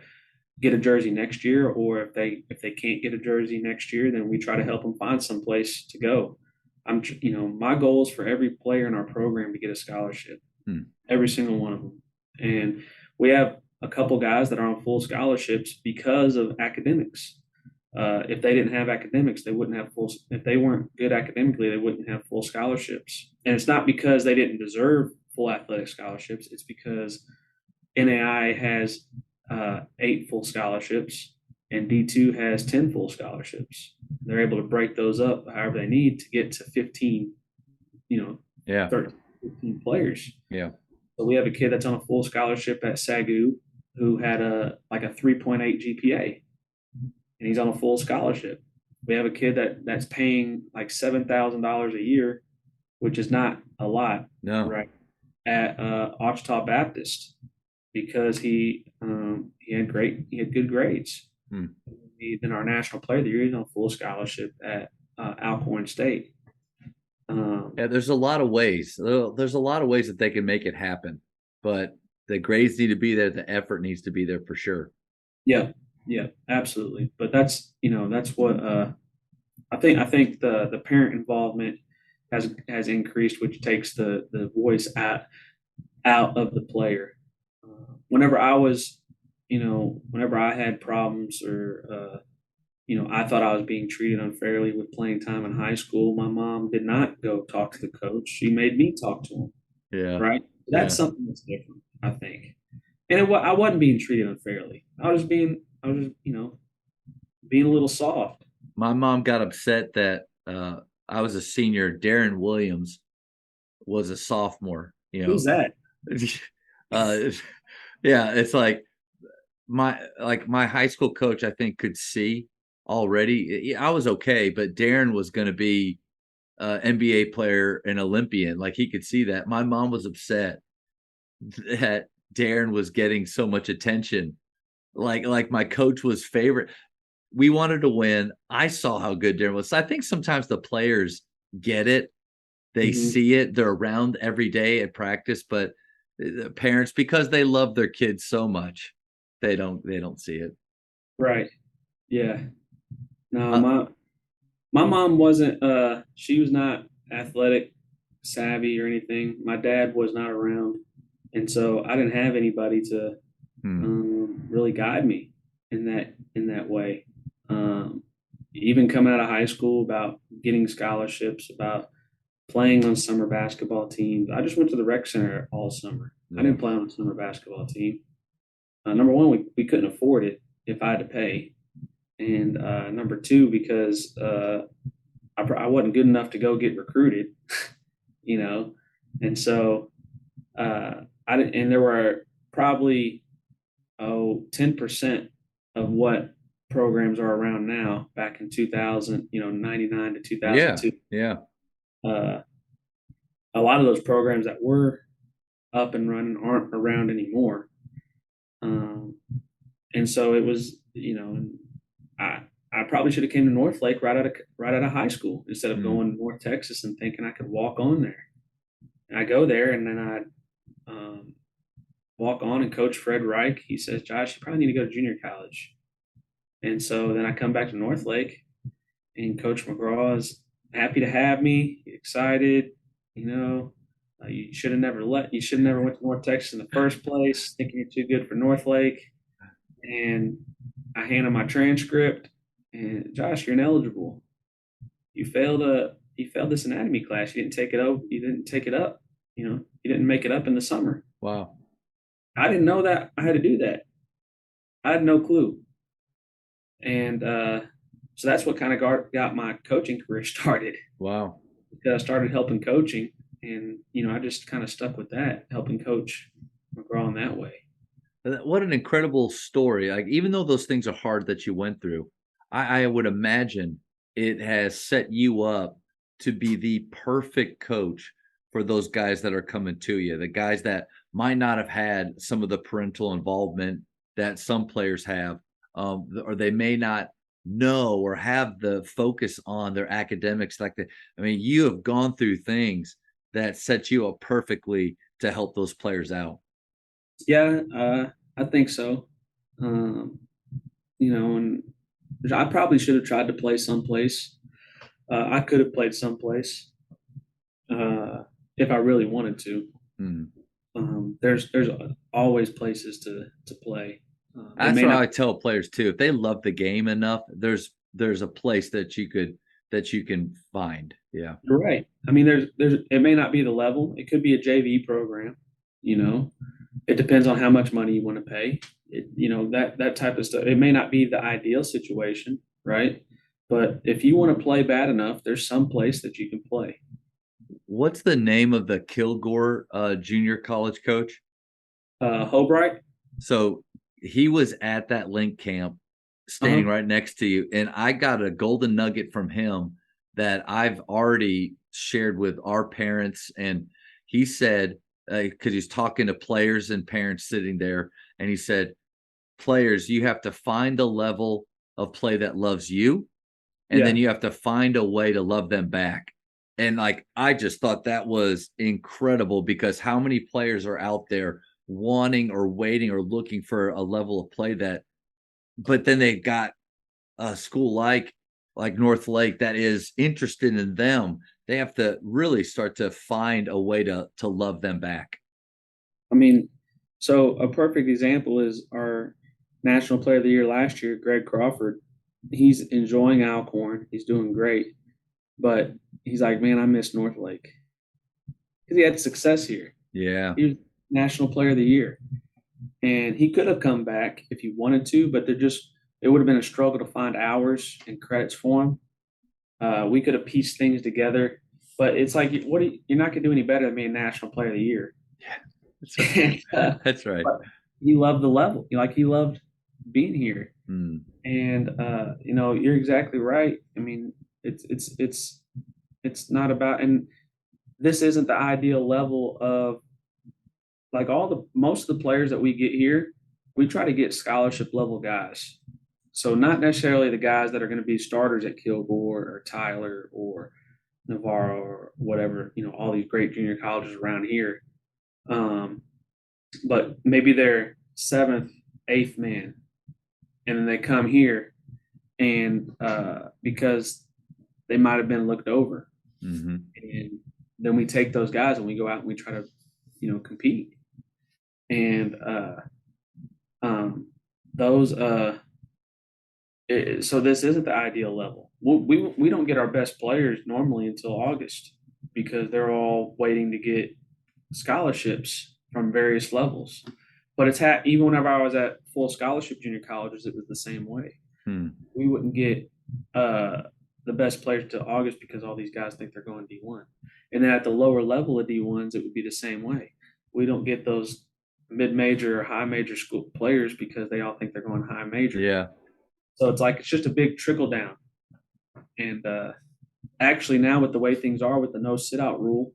get a jersey next year. Or if they can't get a jersey next year, then we try to help them find some place to go. My goal is for every player in our program to get a scholarship, every single one of them. And we have a couple guys that are on full scholarships because of academics. If they didn't have academics, they wouldn't have full. If they weren't good academically, they wouldn't have full scholarships. And it's not because they didn't deserve full athletic scholarships. It's because NAI has 8 full scholarships, and D2 has 10 full scholarships. They're able to break those up however they need to get to 15, 13, 15 players. Yeah. So we have a kid that's on a full scholarship at SAGU who had a 3.8 GPA. and he's on a full scholarship. We have a kid that's paying like $7,000 a year, which is not a lot, No. right? At Ouachita Baptist because he had good grades. Hmm. He's been our national player of the year. He's on full scholarship at Alcorn State. Yeah, there's a lot of ways. There's a lot of ways that they can make it happen, but the grades need to be there. The effort needs to be there for sure. Yeah, yeah, absolutely. But that's what I think the parent involvement has increased, which takes the voice out of the player. Whenever I was, whenever I had problems or I thought I was being treated unfairly with playing time in high school, my mom did not go talk to the coach. She made me talk to him. Yeah. Right. That's Yeah. something that's different, I think. And I wasn't being treated unfairly. I was just, being a little soft. My mom got upset that I was a senior. Darren Williams was a sophomore. Who's that? uh, yeah, it's like my high school coach, I think, could see already. I was okay, but Darren was going to be NBA player and Olympian. Like he could see that. My mom was upset that Darren was getting so much attention. Like my coach was favorite. We wanted to win. I saw how good Darren was. So I think sometimes the players get it. They see it. They're around every day at practice, but the parents, because they love their kids so much, they don't see it. Right. Yeah. No, Uh, my mom wasn't she was not athletic savvy or anything. My dad was not around. And so I didn't have anybody to really guide me in that way. Even coming out of high school about getting scholarships, about playing on summer basketball teams. I just went to the rec center all summer. I didn't play on a summer basketball team. Number one, we couldn't afford it if I had to pay, and number two, because I wasn't good enough to go get recruited, and so I didn't. And there were probably 10% of what programs are around now back in 2000, 99 to 2002. Yeah. A lot of those programs that were up and running aren't around anymore. And so it was, I probably should have came to Northlake right out of high school instead of going to North Texas and thinking I could walk on there. And I go there and then I walk on, and Coach Fred Reich, he says, Josh, you probably need to go to junior college. And so then I come back to Northlake, and Coach McGraw is happy to have me, excited. You should have never went to North Texas in the first place, thinking you're too good for Northlake. And I hand him my transcript, and Josh, you're ineligible. You failed this anatomy class. You didn't take it up. You didn't take it up. You didn't make it up in the summer. Wow. I didn't know that I had to do that. I had no clue. And so that's what kind of got my coaching career started. Wow. Because I started helping coaching, and I just kind of stuck with that, helping Coach McGraw in that way. What an incredible story. Like, even though those things are hard that you went through, I would imagine it has set you up to be the perfect coach for those guys that are coming to you, the guys that might not have had some of the parental involvement that some players have, or they may not know or have the focus on their academics. You have gone through things that set you up perfectly to help those players out. Yeah, I think so. And I probably should have tried to play someplace. I could have played someplace if I really wanted to. There's always places to play. That's what I tell players too. If they love the game enough, there's a place that you can find. Yeah, you're right. There's it may not be the level. It could be a JV program. It depends on how much money you want to pay. That type of stuff. It may not be the ideal situation, right? But if you want to play bad enough, there's some place that you can play. What's the name of the Kilgore junior college coach? Hobright. So he was at that link camp standing right next to you, and I got a golden nugget from him that I've already shared with our parents. And he said, because he's talking to players and parents sitting there, and he said, players, you have to find a level of play that loves you, and then Yeah. you have to find a way to love them back. And like, I just thought that was incredible, because how many players are out there wanting or waiting or looking for a level of play that, but then they got a school like North Lake that is interested in them. They have to really start to find a way to love them back. I mean, so a perfect example is our National Player of the Year last year, Greg Crawford. He's enjoying Alcorn. He's doing great, but he's like, man, I miss North Lake because he had success here. Yeah. He was National Player of the Year, and he could have come back if he wanted to, but it would have been a struggle to find hours and credits for him. We could have pieced things together, but it's like, you're not going to do any better than being National Player of the Year. Yeah, that's right. That's right. He loved the level. He loved being here. Mm. And you're exactly right. I mean, it's not about, and this isn't the ideal level of, like, most of the players that we get here, we try to get scholarship level guys. So not necessarily the guys that are going to be starters at Kilgore or Tyler or Navarro or whatever, all these great junior colleges around here. But maybe they're seventh, eighth man, and then they come here, and because they might have been looked over, mm-hmm. and then we take those guys and we go out and we try to, compete, and those. So this isn't the ideal level. We don't get our best players normally until August, because they're all waiting to get scholarships from various levels. But even whenever I was at full scholarship junior colleges, it was the same way. We wouldn't get the best players till August because all these guys think they're going D1. And then at the lower level of D1s, it would be the same way. We don't get those mid-major or high-major school players because they all think they're going high major. Yeah. So it's just a big trickle down. And actually now, with the way things are with the no sit-out rule,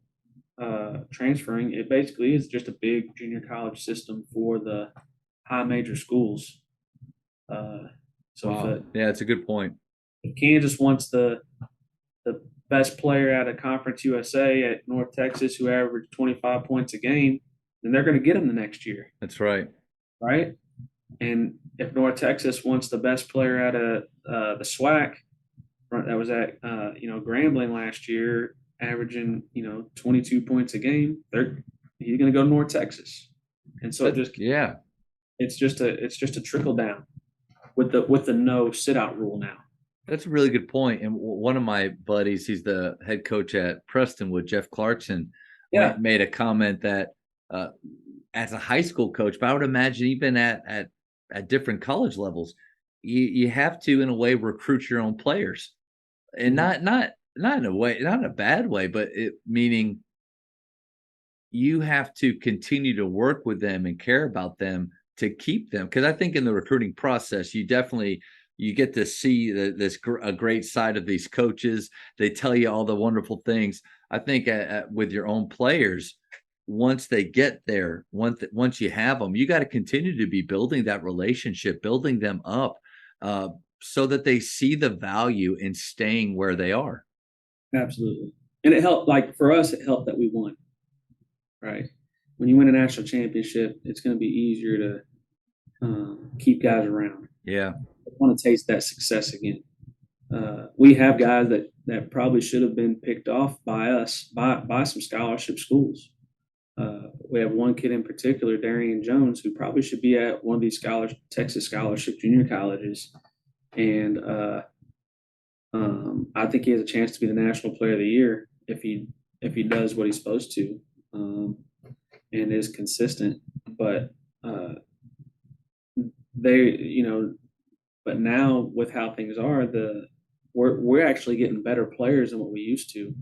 transferring, it basically is just a big junior college system for the high major schools. Yeah, it's a good point. If Kansas wants the best player out of Conference USA at North Texas who averaged 25 points a game, then they're going to get him the next year. That's right. Right? And if North Texas wants the best player out of the SWAC that was at Grambling last year, averaging 22 points a game, he's going to go to North Texas. And so it's just a trickle down with the no sit out rule now. That's a really good point. And one of my buddies, he's the head coach at Prestonwood, Jeff Clarkson, made a comment that as a high school coach, but I would imagine even at different college levels, you have to, in a way, recruit your own players, and not in a way, not in a bad way, but meaning you have to continue to work with them and care about them to keep them. Because I think in the recruiting process, you get to see a great side of these coaches. They tell you all the wonderful things. I think with your own players, once they get there, once you have them, you got to continue to be building that relationship, building them up, so that they see the value in staying where they are. Absolutely. And it helped, like for us, it helped that we won, right? When you win a national championship, it's going to be easier to keep guys around. Yeah. I want to taste that success again. We have guys that probably should have been picked off by us, by some scholarship schools. We have one kid in particular, Darian Jones, who probably should be at one of these Texas scholarship junior colleges. And I think he has a chance to be the National Player of the Year if he does what he's supposed to, and is consistent. But but now with how things are, we're actually getting better players than what we used to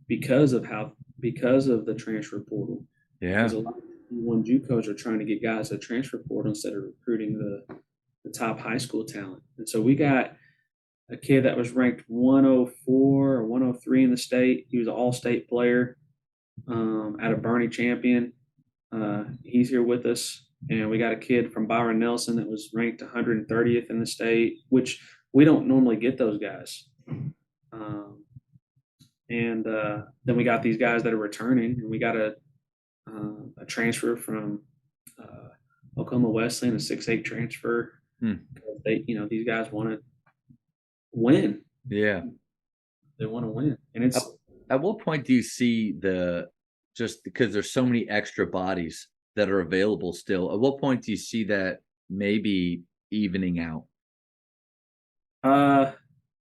because of the transfer portal. Yeah. Because a lot of D1 JUCOs are trying to get guys to transfer portal instead of recruiting the top high school talent. And so we got a kid that was ranked 104 or 103 in the state. He was an all-state player at a Bernie champion. He's here with us. And we got a kid from Byron Nelson that was ranked 130th in the state, which we don't normally get those guys. And then we got these guys that are returning, and we got a transfer from Oklahoma Wesleyan, a 6'8" transfer. They, these guys want to win. Yeah, they want to win, and it's. At what point do you see just because there's so many extra bodies that are available still? At what point do you see that maybe evening out?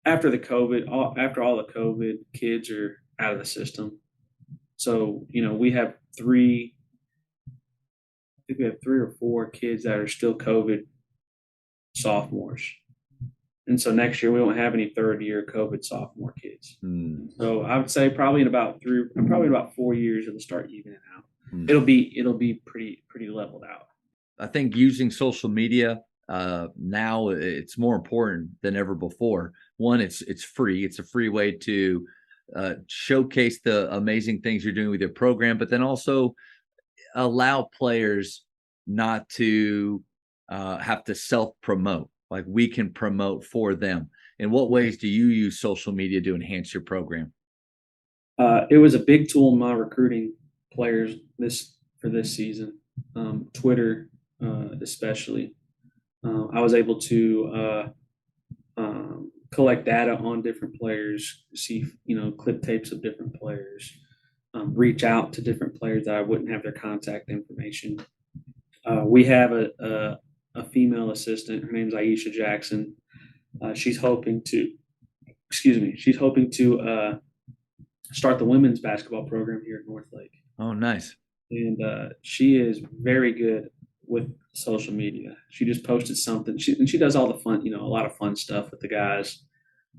After the COVID, after all the COVID, kids are out of the system. So, we have three or four kids that are still COVID sophomores. And so next year we won't have any third year COVID sophomore kids. So I would say probably in about 4 years it'll start evening out. It'll be pretty leveled out. I think using social media now it's more important than ever before. One, it's free. It's a free way to showcase the amazing things you're doing with your program, but then also allow players not to have to self-promote. Like, we can promote for them. In what ways do you use social media to enhance your program? It was a big tool in my recruiting players for this season. Twitter, especially. I was able to collect data on different players, see clip tapes of different players, reach out to different players that I wouldn't have their contact information. We have a female assistant. Her name's Aisha Jackson. She's hoping to start the women's basketball program here at Northlake. Oh, nice. And she is very good with social media. She just posted something. She does all the fun, a lot of fun stuff with the guys.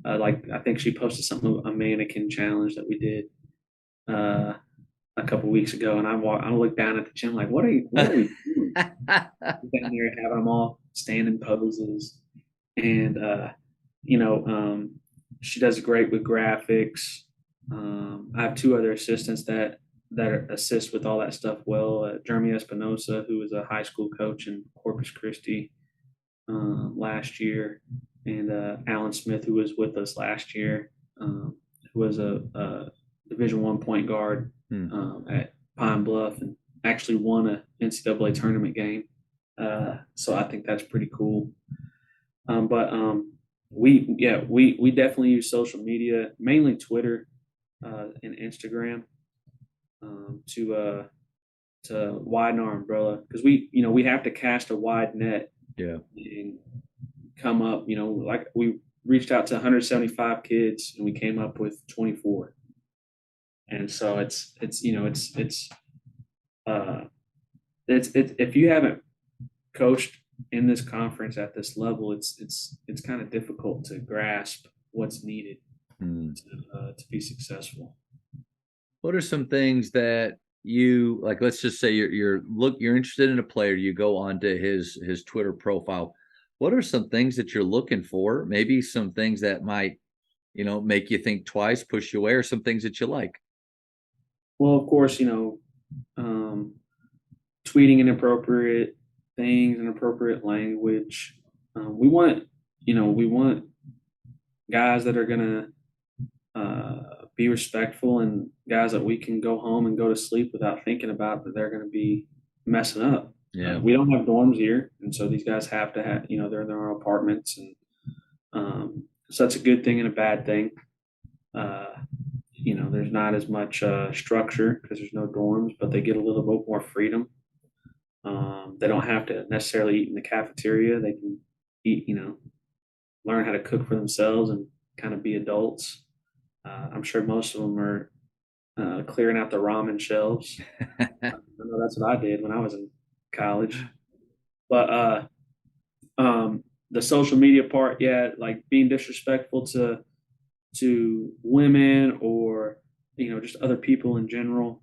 I think she posted something, a mannequin challenge that we did a couple weeks ago, and I looked down at the gym like, what are we doing? Down there having them all standing poses, and she does great with graphics. I have two other assistants that assist with all that stuff well. Jeremy Espinosa, who was a high school coach in Corpus Christi last year, and Alan Smith, who was with us last year, who was a Division I point guard at Pine Bluff, and actually won a NCAA tournament game. So I think that's pretty cool. But we definitely use social media, mainly Twitter and Instagram, to widen our umbrella, because we have to cast a wide net. Yeah. And come up, like we reached out to 175 kids and we came up with 24. And so it's if you haven't coached in this conference at this level, it's kind of difficult to grasp what's needed to be successful. What are some things that you like? Let's just say you're interested in a player. You go onto his Twitter profile. What are some things that you're looking for? Maybe some things that might, make you think twice, push you away, or some things that you like. Well, of course, tweeting inappropriate things, inappropriate language. We want guys that are gonna be respectful, and guys that we can go home and go to sleep without thinking about that they're gonna be messing up. Yeah. We don't have dorms here, and so these guys have to have, they're in their own apartments, and so that's a good thing and a bad thing. There's not as much structure because there's no dorms, but they get a little bit more freedom. They don't have to necessarily eat in the cafeteria. They can eat, learn how to cook for themselves and kind of be adults. I'm sure most of them are clearing out the ramen shelves. I know that's what I did when I was in college. But the social media part, like being disrespectful to women or just other people in general,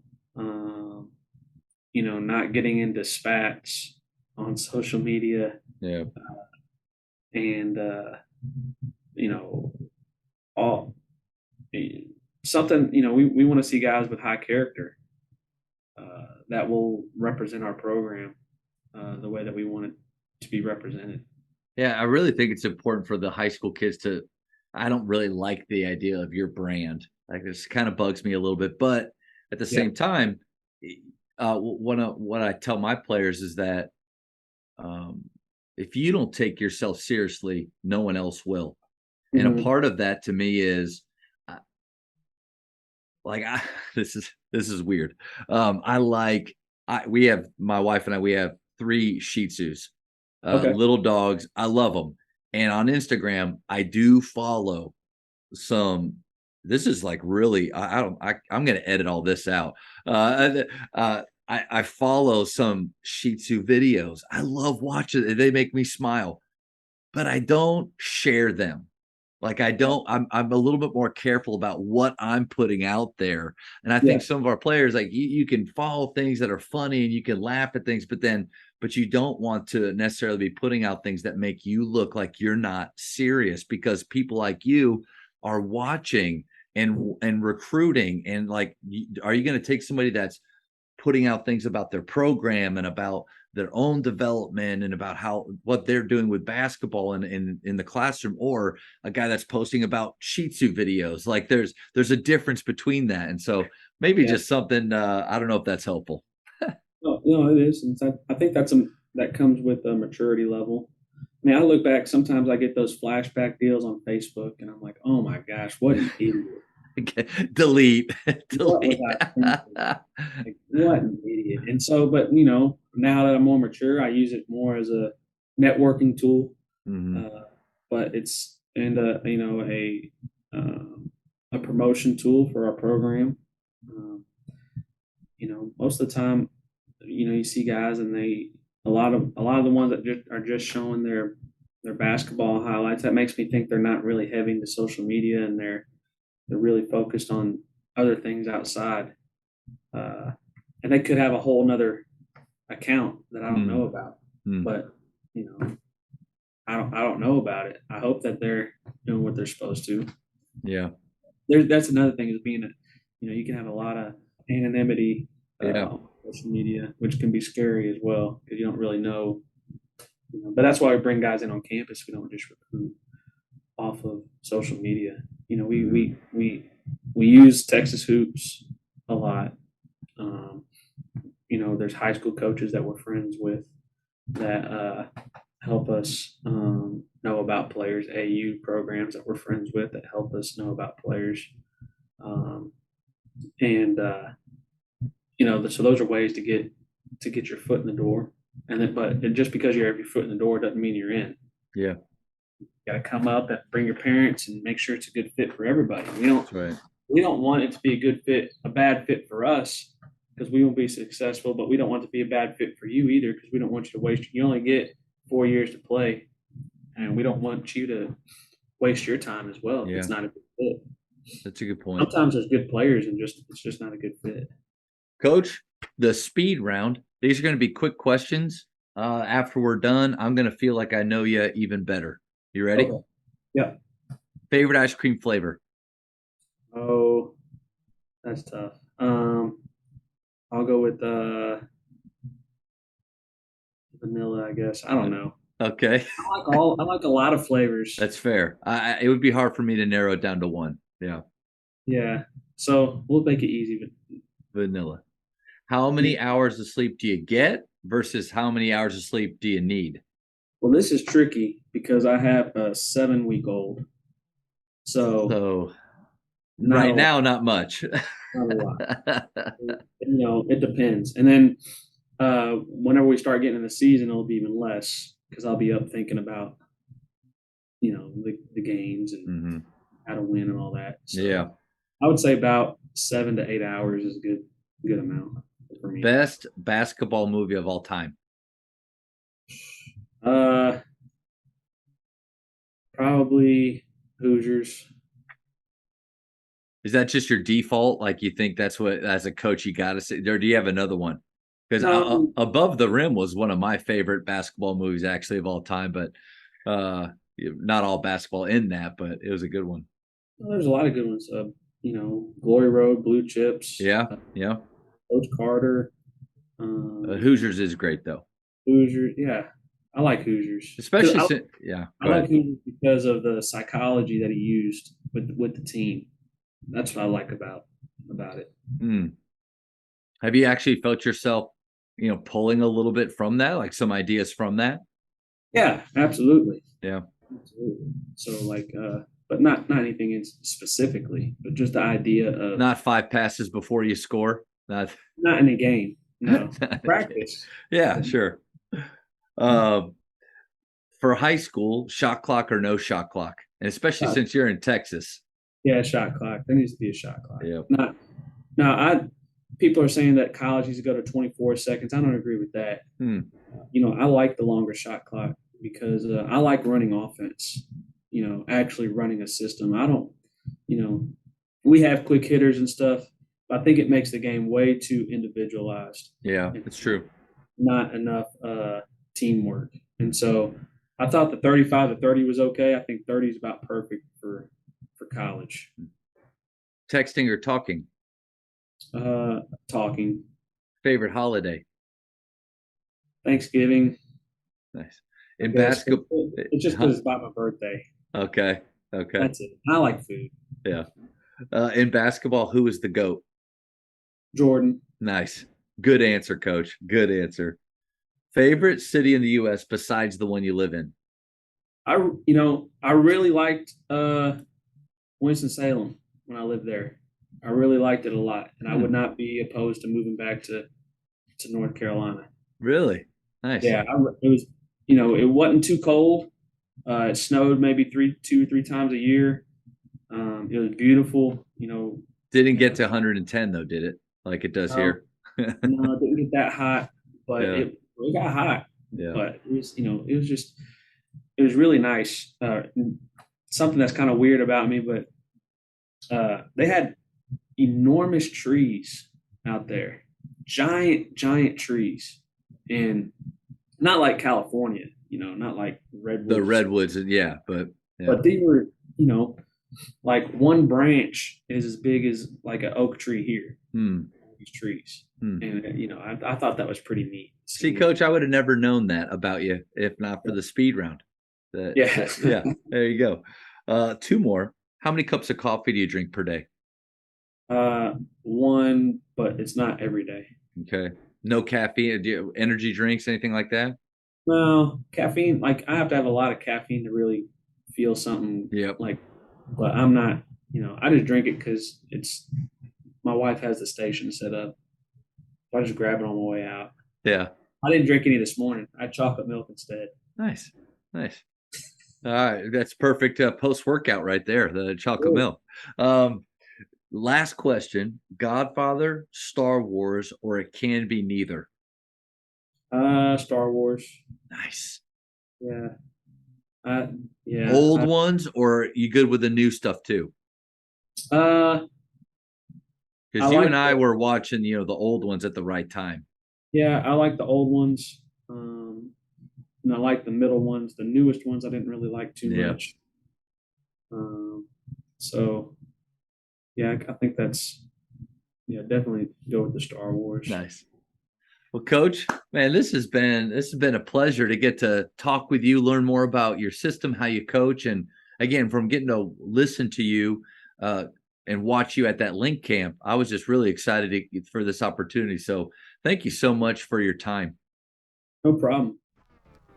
not getting into spats on social media. Yeah. and you know, all something. You know, we want to see guys with high character that will represent our program the way that we want it to be represented. Yeah, I really think it's important for the high school kids to. I don't really like the idea of your brand. Like this kind of bugs me a little bit, but at the Yeah. same time, what I tell my players is that um, if you don't take yourself seriously, no one else will. And a Hmm. part of that to me is uh, like this is weird. I like we have my wife and I we have 3 Shih Tzus, Okay. little dogs. I love them, and on Instagram I do follow some. This is like really I don't I'm gonna edit all this out. I follow some Shih Tzu videos. I love watching it. They make me smile, but I don't share them. Like I don't I'm a little bit more careful about what I'm putting out there. And I Yeah. think some of our players, like you can follow things that are funny and you can laugh at things, but you don't want to necessarily be putting out things that make you look like you're not serious because people like you are watching and recruiting and like are you going to take somebody that's putting out things about their program and about their own development and about how what they're doing with basketball and in the classroom, or a guy that's posting about Shih Tzu videos? Like there's a difference between that, and so maybe Yeah. just something. I don't know if that's helpful. No, no, it is. And I think that comes with a maturity level. I mean, I look back. Sometimes I get those flashback deals on Facebook, and I'm like, "Oh my gosh, what an idiot! Delete, What was delete. I thinking? Like, what an idiot!" And so, but now that I'm more mature, I use it more as a networking tool. Hmm. Uh, but it's and a promotion tool for our program. Um, most of the time, you see guys and a lot of the ones that are just showing their basketball highlights. That makes me think they're not really heavy into social media, and they're really focused on other things outside. Uh, and they could have a whole nother account that I don't know about, Mm-hmm. but you know, I don't know about it. I hope that they're doing what they're supposed to. Yeah, That's another thing is you can have a lot of anonymity yeah, on social media, which can be scary as well because you don't really know. But that's why we bring guys in on campus. We don't just recruit off of social media. We hmm, we we we use Texas Hoops a lot. Um, there's high school coaches that we're friends with that help us know about players. AU programs that we're friends with that help us know about players. Um, and so those are ways to get your foot in the door. But just because you have your foot in the door doesn't mean you're in. yeah. You got to come up and bring your parents and make sure it's a good fit for everybody. We don't That's right. we don't want it to be a bad fit for us because we won't be successful. But we don't want it to be a bad fit for you either because we don't want you to waste. You only get 4 years to play, and we don't want you to waste your time as well if Yeah, it's not a good fit. that's a good point. Sometimes there's good players and it's just not a good fit. Coach, the speed round. These are going to be quick questions. After we're done, I'm going to feel like I know you even better. You ready? Okay. Yeah. Favorite ice cream flavor? Oh, that's tough. I'll go with vanilla, I guess. I don't know. Okay, I like a lot of flavors. that's fair. It would be hard for me to narrow it down to one. Yeah, Yeah. So we'll make it easy, but vanilla. How yeah. many hours of sleep do you get versus how many hours of sleep do you need? Well, this is tricky because I have a 7-week-old. So So not a right now, lot, not much. not a lot. It depends. And then whenever we start getting in the season, it'll be even less because I'll be up thinking about, the games and Hmm. how to win and all that. So Yeah. I would say about 7 to 8 hours is a good amount for me. Best basketball movie of all time. Uh, Probably Hoosiers. Is that just your default? Like you think that's what, as a coach, you got to say, or do you have another one? Because No, Above the Rim was one of my favorite basketball movies, actually, of all time. But not all basketball in that, but it was a good one. Well, there's a lot of good ones. Glory Road, Blue Chips. Yeah, yeah. Coach Carter. Hoosiers is great though, Hoosiers. Yeah, I like Hoosiers. especially 'Cause since, yeah. I like Hoosiers because of the psychology that he used with the team. That's what I like about it. Have you actually felt yourself, pulling a little bit from that, like some ideas from that? Yeah, absolutely. Yeah. Absolutely. So but not anything specifically, but just the idea of Not 5 passes before you score. Not in a game. No, practice. Yeah, sure. For high school, shot clock or no shot clock, and especially since you're in Texas. Yeah, shot clock. There needs to be a shot clock. Yeah. People are saying that college needs to go to 24 seconds. I don't agree with that. I like the longer shot clock because I like running offense. Actually running a system. I don't. We have quick hitters and stuff, but I think it makes the game way too individualized. Yeah, it's true. Not enough teamwork, and so I thought the 35 to 30 was okay. I think 30 is about perfect for college. Texting or talking? Talking. Favorite holiday? Thanksgiving. Nice. In basketball, it's just because it's about my birthday. Okay. That's it. I like food. Yeah. In basketball, who is the GOAT? Jordan. Nice. Good answer, Coach. Good answer. Favorite city in the U.S. besides the one you live in? I really liked Winston-Salem when I lived there. I really liked it a lot, and I would not be opposed to moving back to North Carolina. Really? Nice. Yeah, it was. It wasn't too cold. It snowed maybe 2 or 3 times a year. It was beautiful. Didn't get to 110 though, did it? Like it does here. No, it didn't get that hot, but it got hot. Yeah. But it was, it was really nice. Something that's kind of weird about me, but they had enormous trees out there, giant trees, and not like California, not like redwoods. The redwoods, yeah, but they were, like one branch is as big as like an oak tree here. These trees, and I thought that was pretty neat. See, Coach, I would have never known that about you if not for the speed round. Yeah. There you go. 2 more. How many cups of coffee do you drink per day? 1, but it's not every day. Okay. No caffeine? Do you energy drinks, anything like that? No, caffeine. Like I have to have a lot of caffeine to really feel something. Yep. But I'm not. I just drink it because my wife has the station set up. So I just grab it on my way out. Yeah. I didn't drink any this morning. I had chocolate milk instead. Nice. All right, that's perfect post-workout right there, the chocolate milk. Last question, Godfather, Star Wars, or it can be neither? Star Wars. Nice. Yeah. Yeah. Old ones, or you good with the new stuff too? Because you and I were watching, the old ones at the right time. Yeah, I like the old ones. And I like the middle ones. The newest ones I didn't really like too much. So yeah, I think that's definitely go with the Star Wars. Nice. Well, Coach, man, this has been a pleasure to get to talk with you, learn more about your system, how you coach, and again, from getting to listen to you and watch you at that link camp, I was just really excited for this opportunity. So thank you so much for your time. No problem.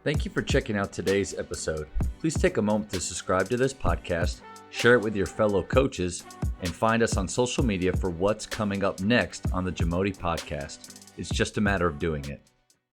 Thank you for checking out today's episode. Please take a moment to subscribe to this podcast, share it with your fellow coaches, and find us on social media for what's coming up next on the Jamodi Podcast. It's just a matter of doing it.